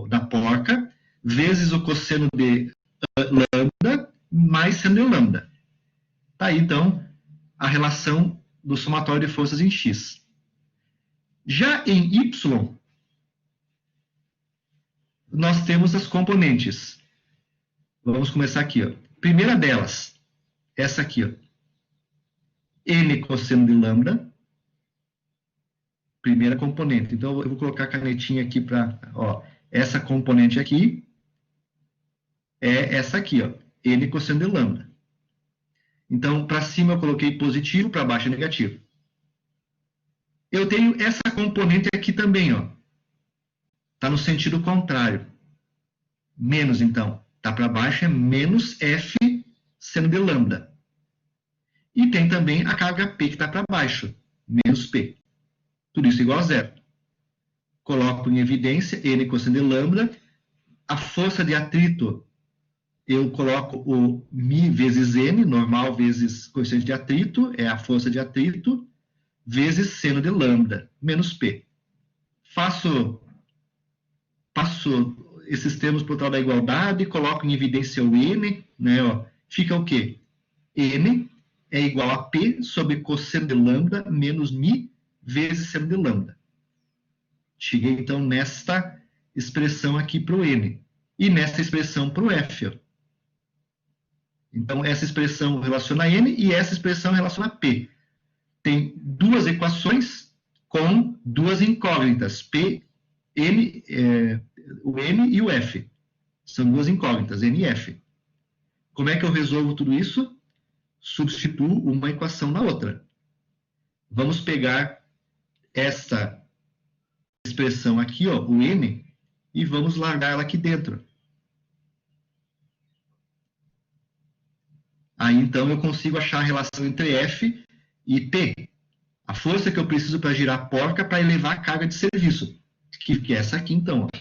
da porca, vezes o cosseno de lambda mais seno de lambda. Tá aí, então, a relação do somatório de forças em X. Já em Y, nós temos as componentes. Vamos começar aqui. Ó. Primeira delas, essa aqui. Ó. N cosseno de lambda. Primeira componente. Então, eu vou colocar a canetinha aqui para... Essa componente aqui é essa aqui. Ó, N cosseno de lambda. Então, para cima eu coloquei positivo, para baixo é negativo. Eu tenho essa componente aqui também, ó. Está no sentido contrário. Menos, então. Está para baixo, é menos F seno de lambda. E tem também a carga P que está para baixo, menos P. Tudo isso igual a zero. Coloco em evidência N cosseno de lambda. A força de atrito, eu coloco o μ vezes N, normal vezes coeficiente de atrito, é a força de atrito, vezes seno de lambda, menos P. Passo esses termos por tal da igualdade, coloco em evidência o N, né, ó, fica o quê? N é igual a P sobre cosseno de lambda menos Mi vezes seno de lambda. Cheguei, então, nesta expressão aqui para o N. E nesta expressão para o F. Ó. Então, essa expressão relaciona N e essa expressão relaciona P. Tem duas equações com duas incógnitas, P, N, o N e o F. São duas incógnitas, N e F. Como é que eu resolvo tudo isso? Substituo uma equação na outra. Vamos pegar esta expressão aqui, ó, o N, e vamos largar ela aqui dentro. Aí, então, eu consigo achar a relação entre F e P. A força que eu preciso para girar a porca para elevar a carga de serviço. Que é essa aqui, então. Ó.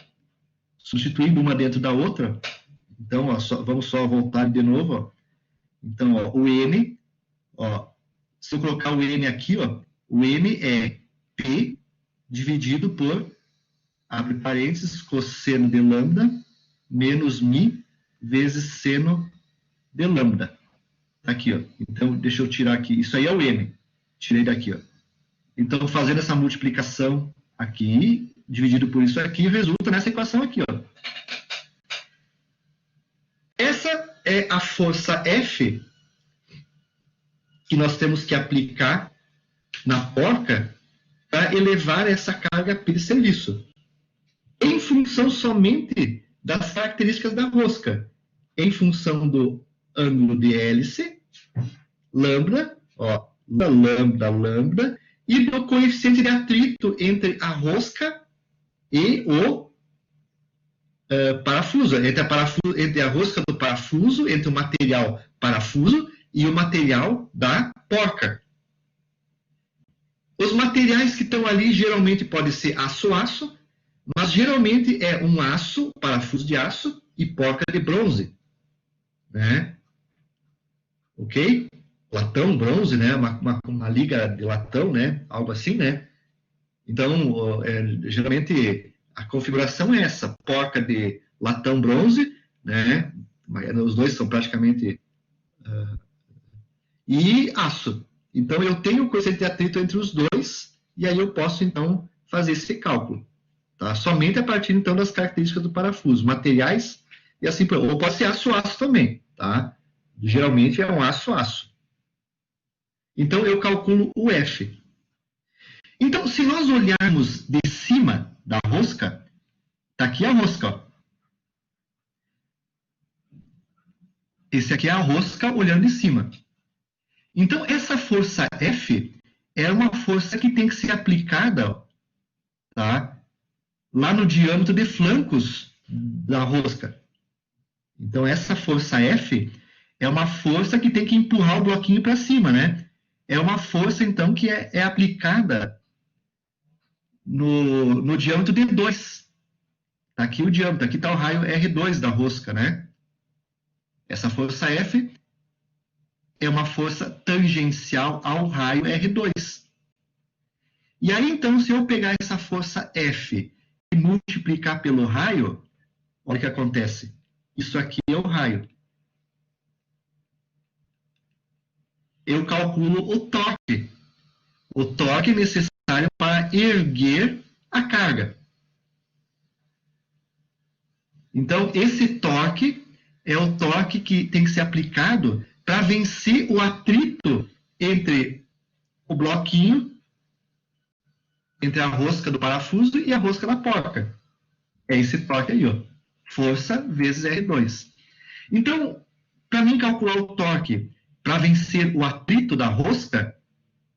Substituindo uma dentro da outra. Então, ó, vamos só voltar de novo. Ó. Então, ó, o N, ó, se eu colocar o N aqui, ó, o N é P dividido por, abre parênteses, cosseno de lambda menos Mi vezes seno de lambda. Tá aqui, ó. Então, deixa eu tirar aqui. Isso aí é o N. Tirei daqui, ó. Então, fazendo essa multiplicação aqui, dividido por isso aqui, resulta nessa equação aqui, ó. Essa é a força F que nós temos que aplicar na porca para elevar essa carga P de serviço. Em função somente das características da rosca. Em função do ângulo de hélice, lambda, ó, lambda, e do coeficiente de atrito entre a rosca e o parafuso, entre a rosca do parafuso, entre o material parafuso e o material da porca. Os materiais que estão ali geralmente podem ser aço-aço, mas geralmente é um aço, parafuso de aço e porca de bronze. Né? Ok? Latão, bronze, né? Uma liga de latão, né? Algo assim, né? Então, geralmente a configuração é essa, porca de latão, bronze, né? Os dois são praticamente e aço. Então, eu tenho o coeficiente de atrito entre os dois e aí eu posso, então, fazer esse cálculo. Tá? Somente a partir, então, das características do parafuso, materiais e assim por ou pode ser aço-aço também, tá? Geralmente é um aço-aço. Então, eu calculo o F. Então, se nós olharmos de cima da rosca, está aqui a rosca. Ó. Esse aqui é a rosca olhando de cima. Então, essa força F é uma força que tem que ser aplicada, tá? Lá no diâmetro de flancos da rosca. Então, essa força F é uma força que tem que empurrar o bloquinho para cima, né? É uma força, então, que é aplicada no diâmetro de 2. Está aqui o diâmetro, aqui está o raio R2 da rosca, né? Essa força F é uma força tangencial ao raio R2. E aí, então, se eu pegar essa força F e multiplicar pelo raio, olha o que acontece. Isso aqui é o raio. Eu calculo o torque necessário para erguer a carga. Então, esse torque é o torque que tem que ser aplicado para vencer o atrito entre o bloquinho, entre a rosca do parafuso e a rosca da porca. É esse torque aí, ó. Força vezes R2. Então, para mim calcular o torque para vencer o atrito da rosca,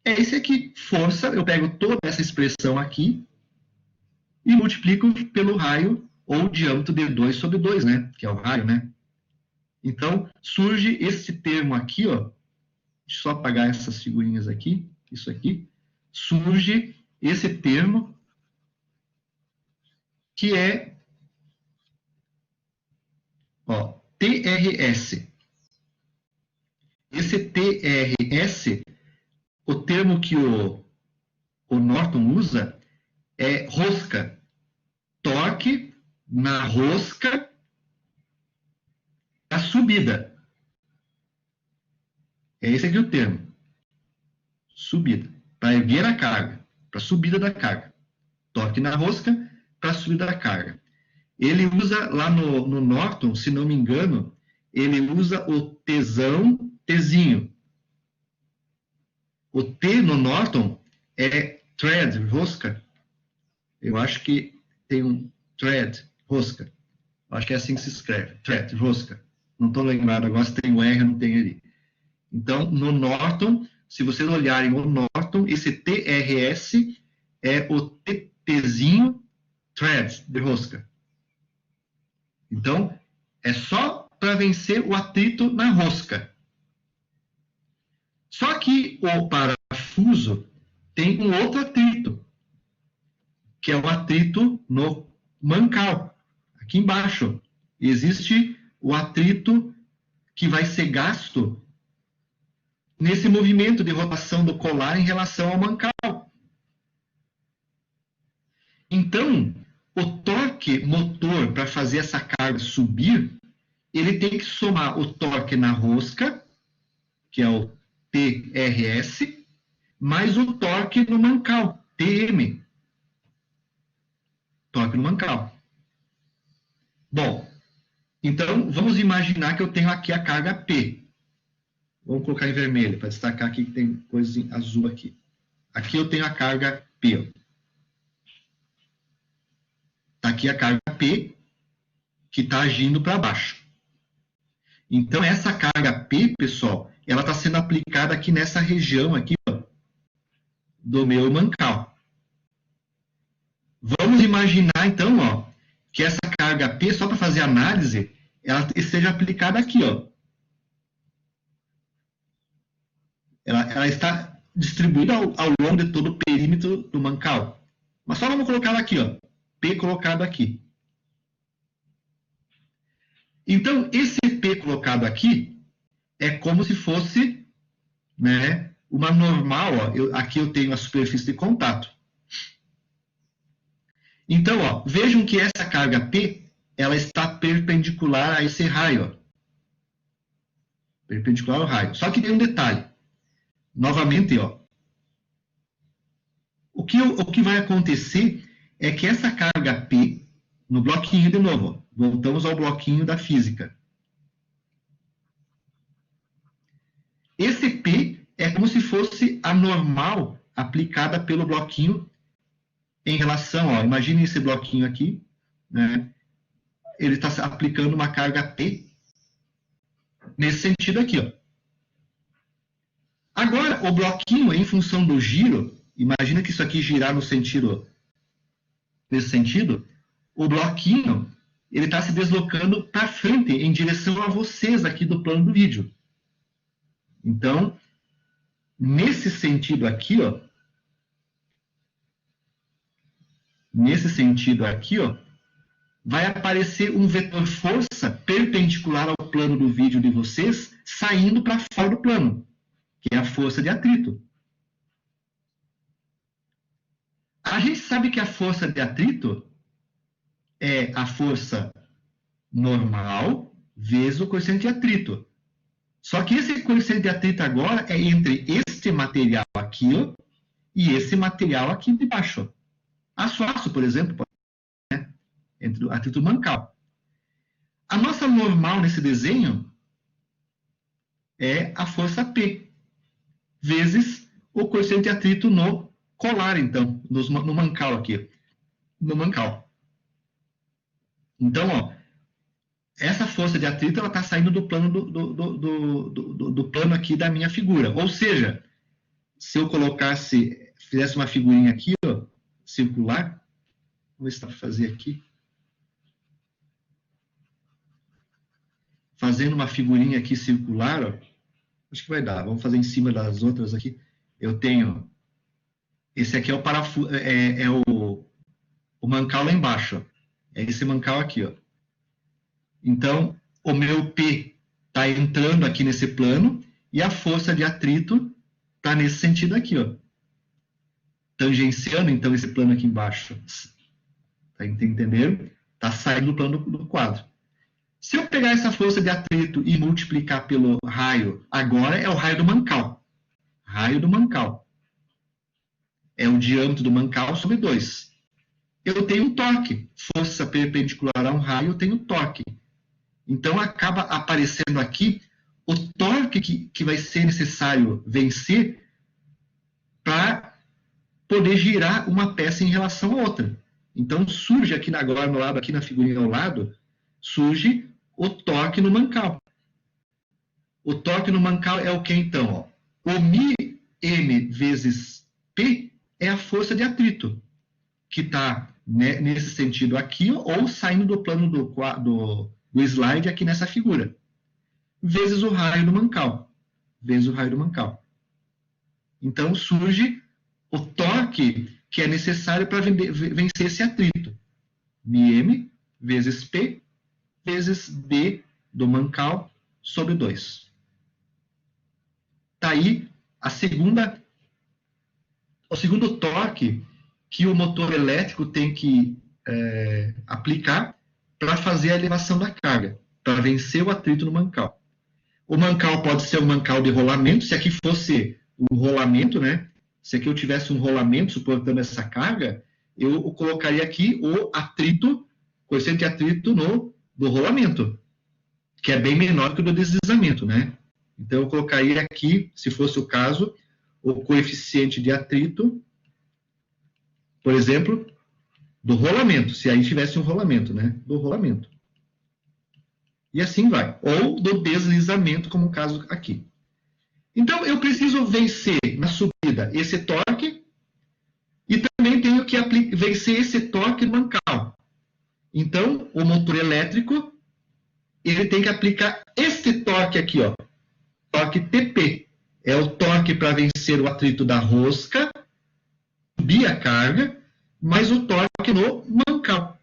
é esse aqui. Força, eu pego toda essa expressão aqui e multiplico pelo raio ou diâmetro de 2 sobre 2, né? Que é o raio, né? Então, surge esse termo aqui, ó. Deixa eu só apagar essas figurinhas aqui. Isso aqui. Surge esse termo que é ó, TRS. Esse TRS, o termo que o o Norton usa é rosca. Torque na rosca da subida. É esse aqui o termo. Subida. Para erguer a carga. Para subida da carga. Torque na rosca para subida da carga. Ele usa lá no Norton, se não me engano, ele usa o Tzinho. O T no Norton é thread, rosca. Eu acho que tem um thread, rosca. Acho que é assim que se escreve, thread, rosca. Não estou lembrado agora se tem o R ou não tem ali. Então, no Norton, se vocês olharem o Norton, esse TRS é o Tzinho thread de rosca. Então, é só para vencer o atrito na rosca. Só que o parafuso tem um outro atrito, que é o atrito no mancal. Aqui embaixo existe o atrito que vai ser gasto nesse movimento de rotação do colar em relação ao mancal. Então, o torque motor para fazer essa carga subir, ele tem que somar o torque na rosca, que é o TRS, mais o torque no mancal, TM. Torque no mancal. Bom, então vamos imaginar que eu tenho aqui a carga P. Vamos colocar em vermelho, para destacar aqui que tem coisa em azul aqui. Aqui eu tenho a carga P. Está aqui a carga P, que está agindo para baixo. Então, essa carga P, pessoal, ela está sendo aplicada aqui nessa região aqui, ó, do meu mancal. Vamos imaginar, então, ó, que essa carga P, só para fazer análise, ela esteja aplicada aqui, ó. Ela está distribuída ao longo de todo o perímetro do mancal. Mas só vamos colocar ela aqui, ó. P colocado aqui. Então, esse P colocado aqui é como se fosse, né, uma normal. Ó, aqui eu tenho a superfície de contato. Então, ó, vejam que essa carga P, ela está perpendicular a esse raio. Ó. Perpendicular ao raio. Só que tem um detalhe. Novamente, ó, o que vai acontecer é que essa carga P, no bloquinho de novo, ó, voltamos ao bloquinho da física. Esse P é como se fosse a normal aplicada pelo bloquinho em relação, ó, imagine esse bloquinho aqui, né? Ele está aplicando uma carga P nesse sentido aqui, ó. Agora, o bloquinho, em função do giro, imagina que isso aqui girar no sentido, nesse sentido, o bloquinho, ele está se deslocando para frente, em direção a vocês aqui do plano do vídeo. Então, nesse sentido aqui, ó, vai aparecer um vetor força perpendicular ao plano do vídeo de vocês, saindo para fora do plano, que é a força de atrito. A gente sabe que a força de atrito é a força normal vezes o coeficiente de atrito. Só que esse coeficiente de atrito agora é entre este material aqui, ó, e esse material aqui de baixo. Aço, por exemplo, né? Entre o atrito mancal. A nossa normal nesse desenho é a força P, vezes o coeficiente de atrito no colar, então, no mancal aqui. No mancal. Então, ó, essa força de atrito ela está saindo do plano do plano aqui da minha figura. Ou seja, se eu fizesse uma figurinha aqui, ó, circular, vamos ver se dá para fazer aqui. Fazendo uma figurinha aqui circular, ó, acho que vai dar. Vamos fazer em cima das outras aqui. Eu tenho, esse aqui é o parafuso, o mancal lá embaixo, ó. É esse mancal aqui, ó. Então, o meu P está entrando aqui nesse plano e a força de atrito está nesse sentido aqui, ó. tangenciando, então, esse plano aqui embaixo. Tá entendendo? Está saindo do plano do quadro. Se eu pegar essa força de atrito e multiplicar pelo raio, agora é o raio do mancal. Raio do mancal. É o diâmetro do mancal sobre 2. Eu tenho um torque. Força perpendicular a um raio, eu tenho torque. Então, acaba aparecendo aqui o torque que vai ser necessário vencer para poder girar uma peça em relação a outra. Então, surge aqui agora no lado, aqui na figurinha ao lado, surge o torque no mancal. O torque no mancal é o que, então? Ó? O μm vezes P é a força de atrito, que está, né, nesse sentido aqui, ou saindo do plano do slide aqui nessa figura, vezes o raio do mancal. Vezes o raio do mancal. Então, surge o torque que é necessário para vencer esse atrito. μm vezes P vezes D do mancal sobre 2. Está aí o segundo torque que o motor elétrico tem que aplicar para fazer a elevação da carga, para vencer o atrito no mancal. O mancal pode ser um mancal de rolamento, se aqui fosse um rolamento, né? Se aqui eu tivesse um rolamento suportando essa carga, eu colocaria aqui o atrito, coeficiente de atrito do rolamento, que é bem menor que o do deslizamento, né? Então, eu colocaria aqui, se fosse o caso, o coeficiente de atrito, por exemplo, do rolamento, se aí tivesse um rolamento, né? Do rolamento. E assim vai. Ou do deslizamento, como o caso aqui. Então, eu preciso vencer na subida esse torque e também tenho que vencer esse torque mancal. Então, o motor elétrico, ele tem que aplicar esse torque aqui, ó, torque TP. É o torque para vencer o atrito da rosca, subir a carga, mais o torque no mancal.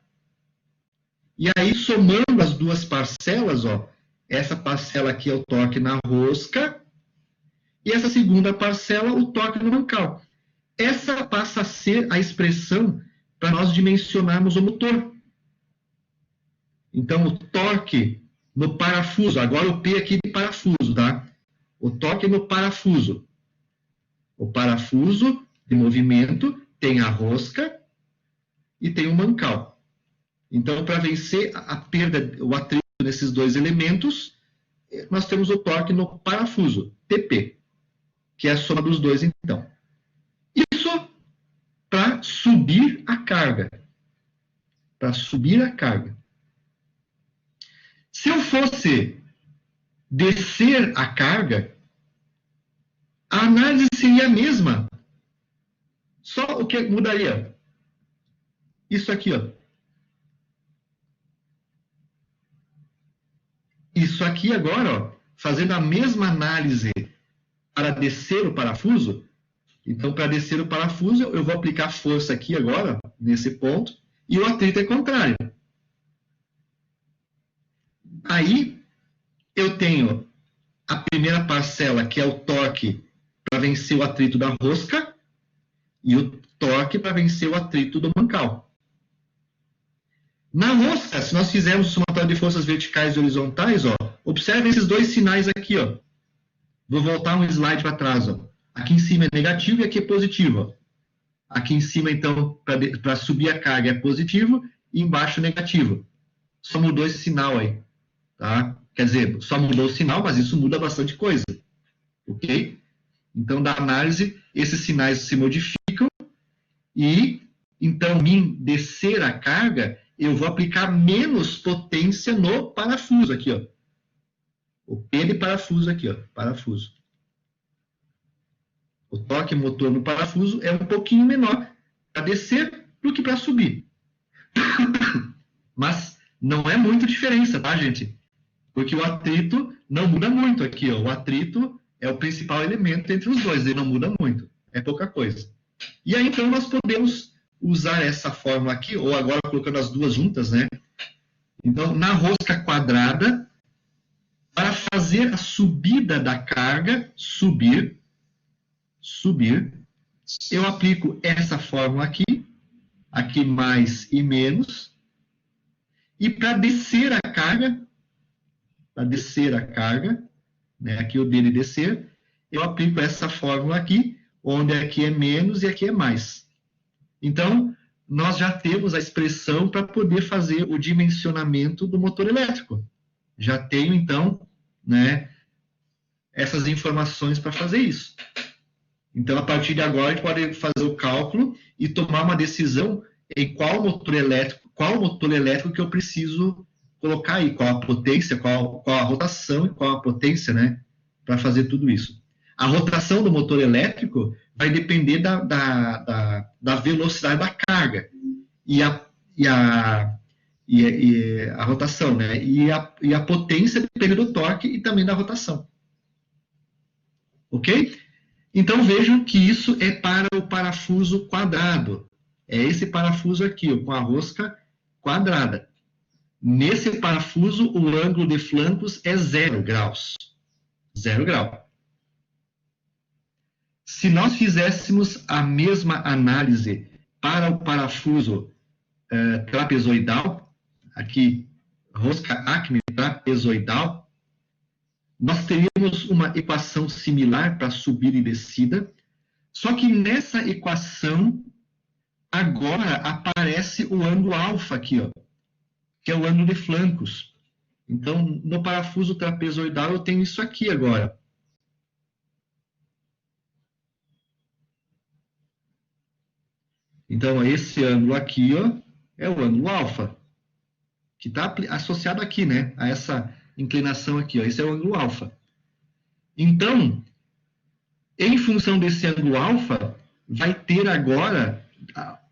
E aí, somando as duas parcelas, ó, essa parcela aqui é o torque na rosca, e essa segunda parcela, o torque no mancal. Essa passa a ser a expressão para nós dimensionarmos o motor. Então, o torque no parafuso, agora o P aqui de parafuso, tá? O torque no parafuso. O parafuso de movimento tem a rosca e tem o mancal. Então, para vencer a perda, o atrito nesses dois elementos, nós temos o torque no parafuso, TP, que é a soma dos dois, então. Isso para subir a carga. Para subir a carga. Se eu fosse descer a carga, a análise seria a mesma. Só o que mudaria? Isso aqui, ó. Isso aqui agora, ó, fazendo a mesma análise para descer o parafuso. Então, para descer o parafuso, eu vou aplicar força aqui agora, nesse ponto, e o atrito é contrário. Aí, eu tenho a primeira parcela, que é o torque para vencer o atrito da rosca, e o torque para vencer o atrito do mancal. Na rosca, se nós fizermos o somatório de forças verticais e horizontais, ó, observe esses dois sinais aqui, ó. Vou voltar um slide para trás, ó. Aqui em cima é negativo e aqui é positivo, ó. Aqui em cima, então, para subir a carga é positivo e embaixo negativo. Só mudou esse sinal aí, tá? Quer dizer, só mudou o sinal, mas isso muda bastante coisa, ok? Então, da análise, esses sinais se modificam e, então, descer a carga, eu vou aplicar menos potência no parafuso aqui, ó. O P de parafuso aqui, ó, parafuso. O torque motor no parafuso é um pouquinho menor para descer do que para subir. Mas não é muito diferença, tá, gente? Porque o atrito não muda muito aqui, ó. O atrito é o principal elemento entre os dois, ele não muda muito, é pouca coisa. E aí, então, nós podemos usar essa fórmula aqui, ou agora colocando as duas juntas, né? Então, na rosca quadrada, para fazer a subida da carga, subir, eu aplico essa fórmula aqui mais e menos, e para descer a carga, né, aqui o dele descer, eu aplico essa fórmula aqui, onde aqui é menos e aqui é mais. Então, nós já temos a expressão para poder fazer o dimensionamento do motor elétrico. Já tenho, então, né, essas informações para fazer isso. Então, a partir de agora, a gente pode fazer o cálculo e tomar uma decisão em qual motor elétrico que eu preciso colocar aí, qual a potência, qual a rotação e qual a potência, né, para fazer tudo isso. A rotação do motor elétrico vai depender da velocidade da carga e a rotação, né, e a potência depende do torque e também da rotação. Ok? Então, vejam que isso é para o parafuso quadrado. É esse parafuso aqui, ó, com a rosca quadrada. Nesse parafuso, o ângulo de flancos é 0 graus. 0 grau. Se nós fizéssemos a mesma análise para o parafuso trapezoidal, aqui, rosca Acme trapezoidal, nós teríamos uma equação similar para subida e descida, só que nessa equação, agora aparece o ângulo alfa aqui, ó, que é o ângulo de flancos. Então, no parafuso trapezoidal, eu tenho isso aqui agora. Então, esse ângulo aqui, ó, é o ângulo alfa, que está associado aqui, né, a essa inclinação aqui, ó, esse é o ângulo alfa. Então, em função desse ângulo alfa, vai ter agora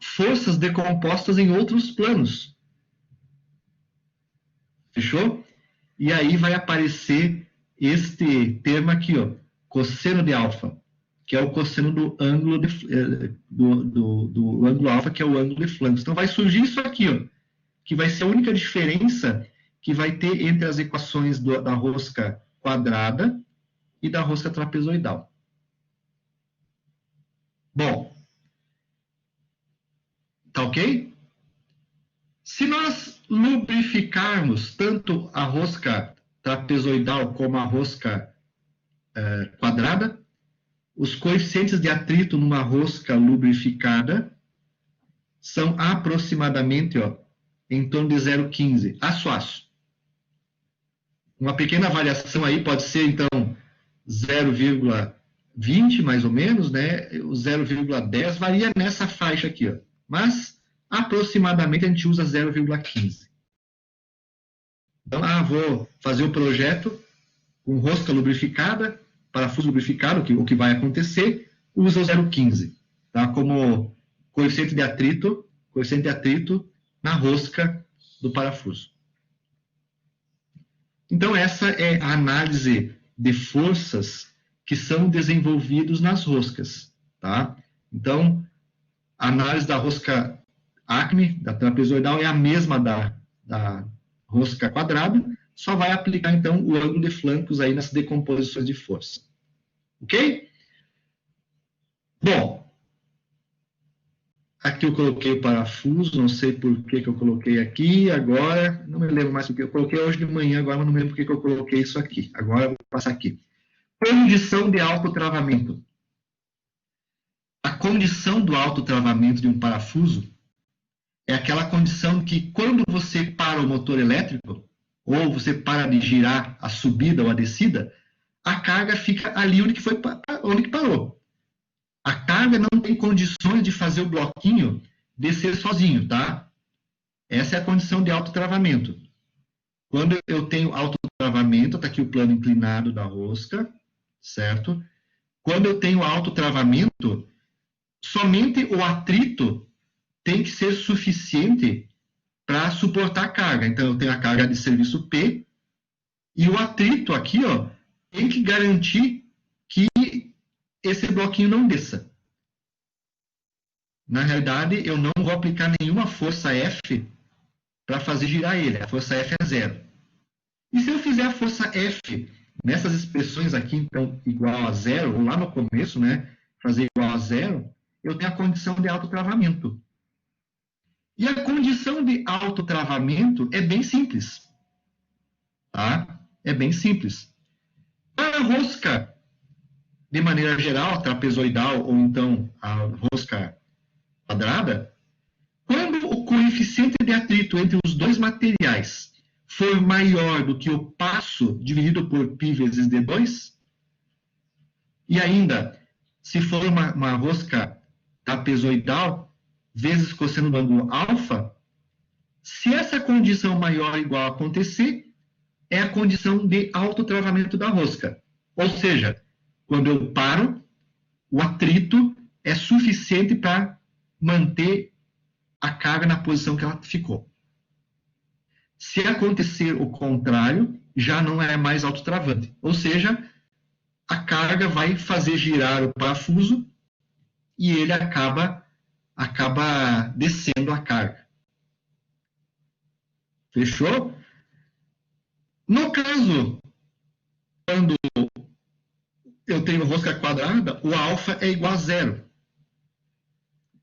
forças decompostas em outros planos. Fechou? E aí vai aparecer este termo aqui, ó, cosseno de alfa, que é o cosseno do ângulo do ângulo alfa, que é o ângulo de flancos. Então vai surgir isso aqui, ó, que vai ser a única diferença que vai ter entre as equações da rosca quadrada e da rosca trapezoidal. Bom, tá ok? Se nós lubrificarmos tanto a rosca trapezoidal como a rosca quadrada, os coeficientes de atrito numa rosca lubrificada são aproximadamente, ó, em torno de 0,15, aço a aço. Uma pequena variação aí pode ser, então, 0,20 mais ou menos, né? O 0,10 varia nessa faixa aqui, ó. Mas, aproximadamente, a gente usa 0,15. Então, vou fazer o projeto com rosca lubrificada, parafuso lubrificado, o que vai acontecer, usa o 0,15, tá? Como coeficiente de atrito na rosca do parafuso. Então, essa é a análise de forças que são desenvolvidos nas roscas, tá? Então, a análise da rosca Acme, da trapezoidal, é a mesma da rosca quadrada, só vai aplicar, então, o ângulo de flancos aí nas decomposições de força. Ok? Bom, aqui eu coloquei o parafuso, não sei por que eu coloquei aqui, agora, não me lembro mais o que eu coloquei hoje de manhã, agora não me lembro por que eu coloquei isso aqui. Agora eu vou passar aqui. Condição de autotravamento. A condição do autotravamento de um parafuso é aquela condição que quando você para o motor elétrico, ou você para de girar a subida ou a descida, a carga fica ali onde que parou. A carga não tem condições de fazer o bloquinho descer sozinho, tá? Essa é a condição de autotravamento. Quando eu tenho autotravamento, está aqui o plano inclinado da rosca, certo? Quando eu tenho autotravamento, somente o atrito tem que ser suficiente para suportar a carga. Então, eu tenho a carga de serviço P, e o atrito aqui, ó, tem que garantir que esse bloquinho não desça. Na realidade, eu não vou aplicar nenhuma força F para fazer girar ele. A força F é 0. E se eu fizer a força F nessas expressões aqui, então, igual a 0, ou lá no começo, né, fazer igual a 0, eu tenho a condição de autotravamento. E a condição de autotravamento é bem simples. Tá? É bem simples. Para a rosca, de maneira geral, trapezoidal ou então a rosca quadrada, quando o coeficiente de atrito entre os dois materiais for maior do que o passo dividido por π vezes d2, e ainda, se for uma rosca trapezoidal, vezes cosseno do ângulo alfa, se essa condição maior ou igual acontecer, é a condição de autotravamento da rosca. Ou seja, quando eu paro, o atrito é suficiente para manter a carga na posição que ela ficou. Se acontecer o contrário, já não é mais autotravante. Ou seja, a carga vai fazer girar o parafuso e ele acaba descendo a carga. Fechou? No caso, quando eu tenho rosca quadrada, o alfa é igual a zero.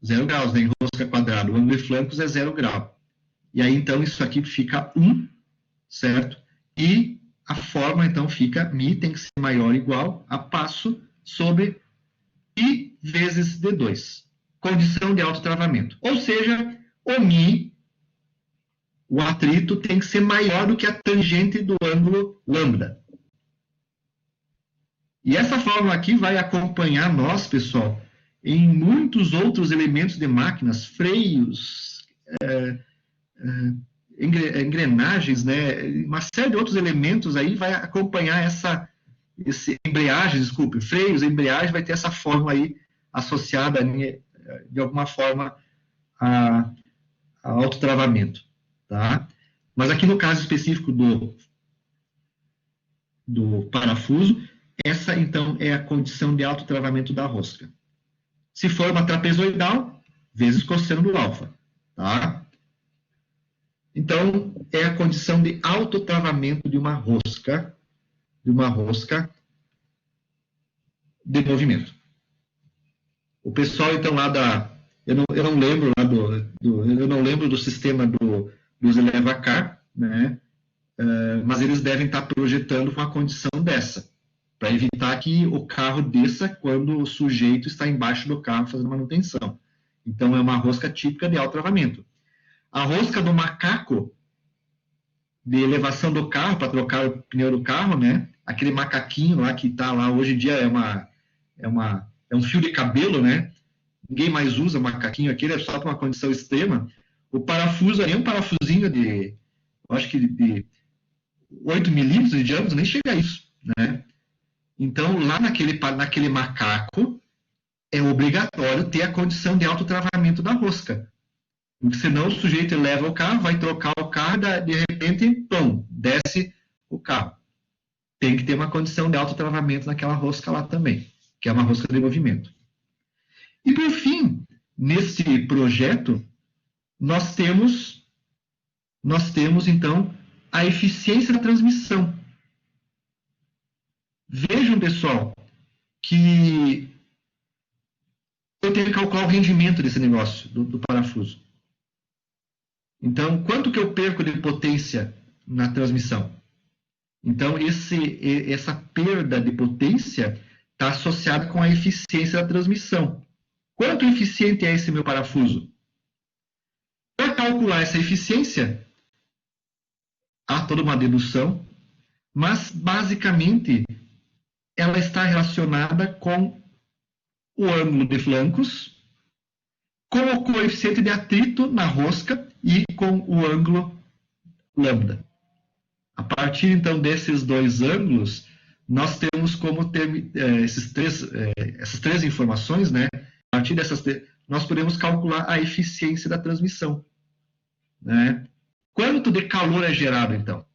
0 graus, né? Em rosca quadrada. O ângulo de flancos é 0 grau. E aí, então, isso aqui fica 1, certo? E a forma, então, fica μ tem que ser maior ou igual a passo sobre π vezes d2. Condição de autotravamento. Ou seja, o μ, o atrito, tem que ser maior do que a tangente do ângulo lambda. E essa fórmula aqui vai acompanhar nós, pessoal, em muitos outros elementos de máquinas, freios, engrenagens, né? Uma série de outros elementos aí vai acompanhar freios, embreagem, vai ter essa fórmula aí associada de alguma forma a autotravamento, tá? Mas aqui no caso específico do parafuso, essa então é a condição de autotravamento da rosca. Se for uma trapezoidal, vezes cosseno do alfa, tá? Então, é a condição de autotravamento de uma rosca de movimento. O pessoal, então, lá eu não lembro lá eu não lembro do sistema dos Elevacar, né? Mas eles devem estar projetando com a condição dessa, para evitar que o carro desça quando o sujeito está embaixo do carro fazendo manutenção. Então, é uma rosca típica de autotravamento. A rosca do macaco, de elevação do carro, para trocar o pneu do carro, né? Aquele macaquinho lá que está lá, hoje em dia é um fio de cabelo, né? Ninguém mais usa macaquinho aquele, é só para uma condição extrema. O parafuso ali é um parafusinho acho que de 8 milímetros de diâmetro, nem chega a isso, né? Então, lá naquele macaco, é obrigatório ter a condição de autotravamento da rosca. Porque senão o sujeito leva o carro, vai trocar o carro, de repente, pum, desce o carro. Tem que ter uma condição de autotravamento naquela rosca lá também, que é uma rosca de movimento. E, por fim, nesse projeto, nós temos então, a eficiência da transmissão. Vejam, pessoal, que eu tenho que calcular o rendimento desse negócio, do parafuso. Então, quanto que eu perco de potência na transmissão? Então, essa perda de potência está associada com a eficiência da transmissão. Quanto eficiente é esse meu parafuso? Para calcular essa eficiência, há toda uma dedução, mas, basicamente, ela está relacionada com o ângulo de flancos, com o coeficiente de atrito na rosca e com o ângulo lambda. A partir, então, desses dois ângulos, nós temos como ter essas três informações, né? A partir dessas nós podemos calcular a eficiência da transmissão, né? Quanto de calor é gerado, então?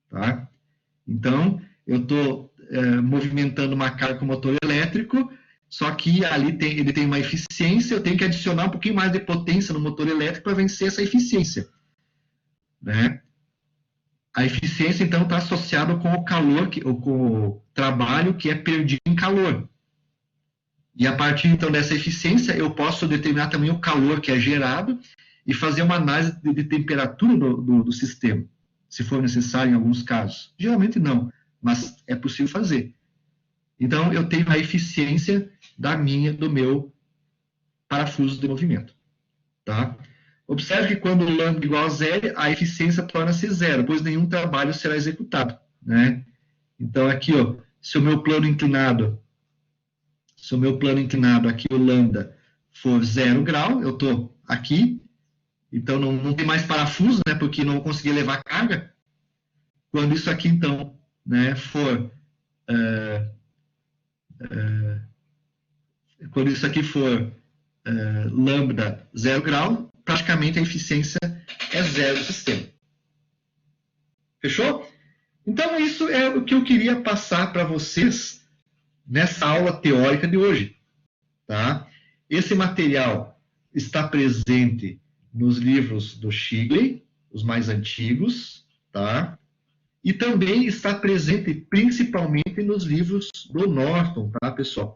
Tá? Então, eu estou movimentando uma carga com motor elétrico, só que ali ele tem uma eficiência, eu tenho que adicionar um pouquinho mais de potência no motor elétrico para vencer essa eficiência, né? A eficiência, então, está associada com o calor, com o trabalho que é perdido em calor. E a partir, então, dessa eficiência, eu posso determinar também o calor que é gerado e fazer uma análise de temperatura do sistema, se for necessário em alguns casos. Geralmente não, mas é possível fazer. Então, eu tenho a eficiência do meu parafuso de movimento. Tá? Observe que quando o lambda igual a zero, a eficiência torna-se zero, pois nenhum trabalho será executado. Né? Então, aqui, ó, se o meu plano inclinado aqui, o lambda, for 0 grau, eu estou aqui, então não tem mais parafuso, né, porque não vou conseguir levar carga. Quando isso aqui, então, né, for... quando isso aqui for lambda 0 grau, praticamente a eficiência é zero do sistema. Fechou? Então, isso é o que eu queria passar para vocês nessa aula teórica de hoje. Tá? Esse material está presente nos livros do Shigley, os mais antigos, tá? E também está presente principalmente nos livros do Norton, tá, pessoal?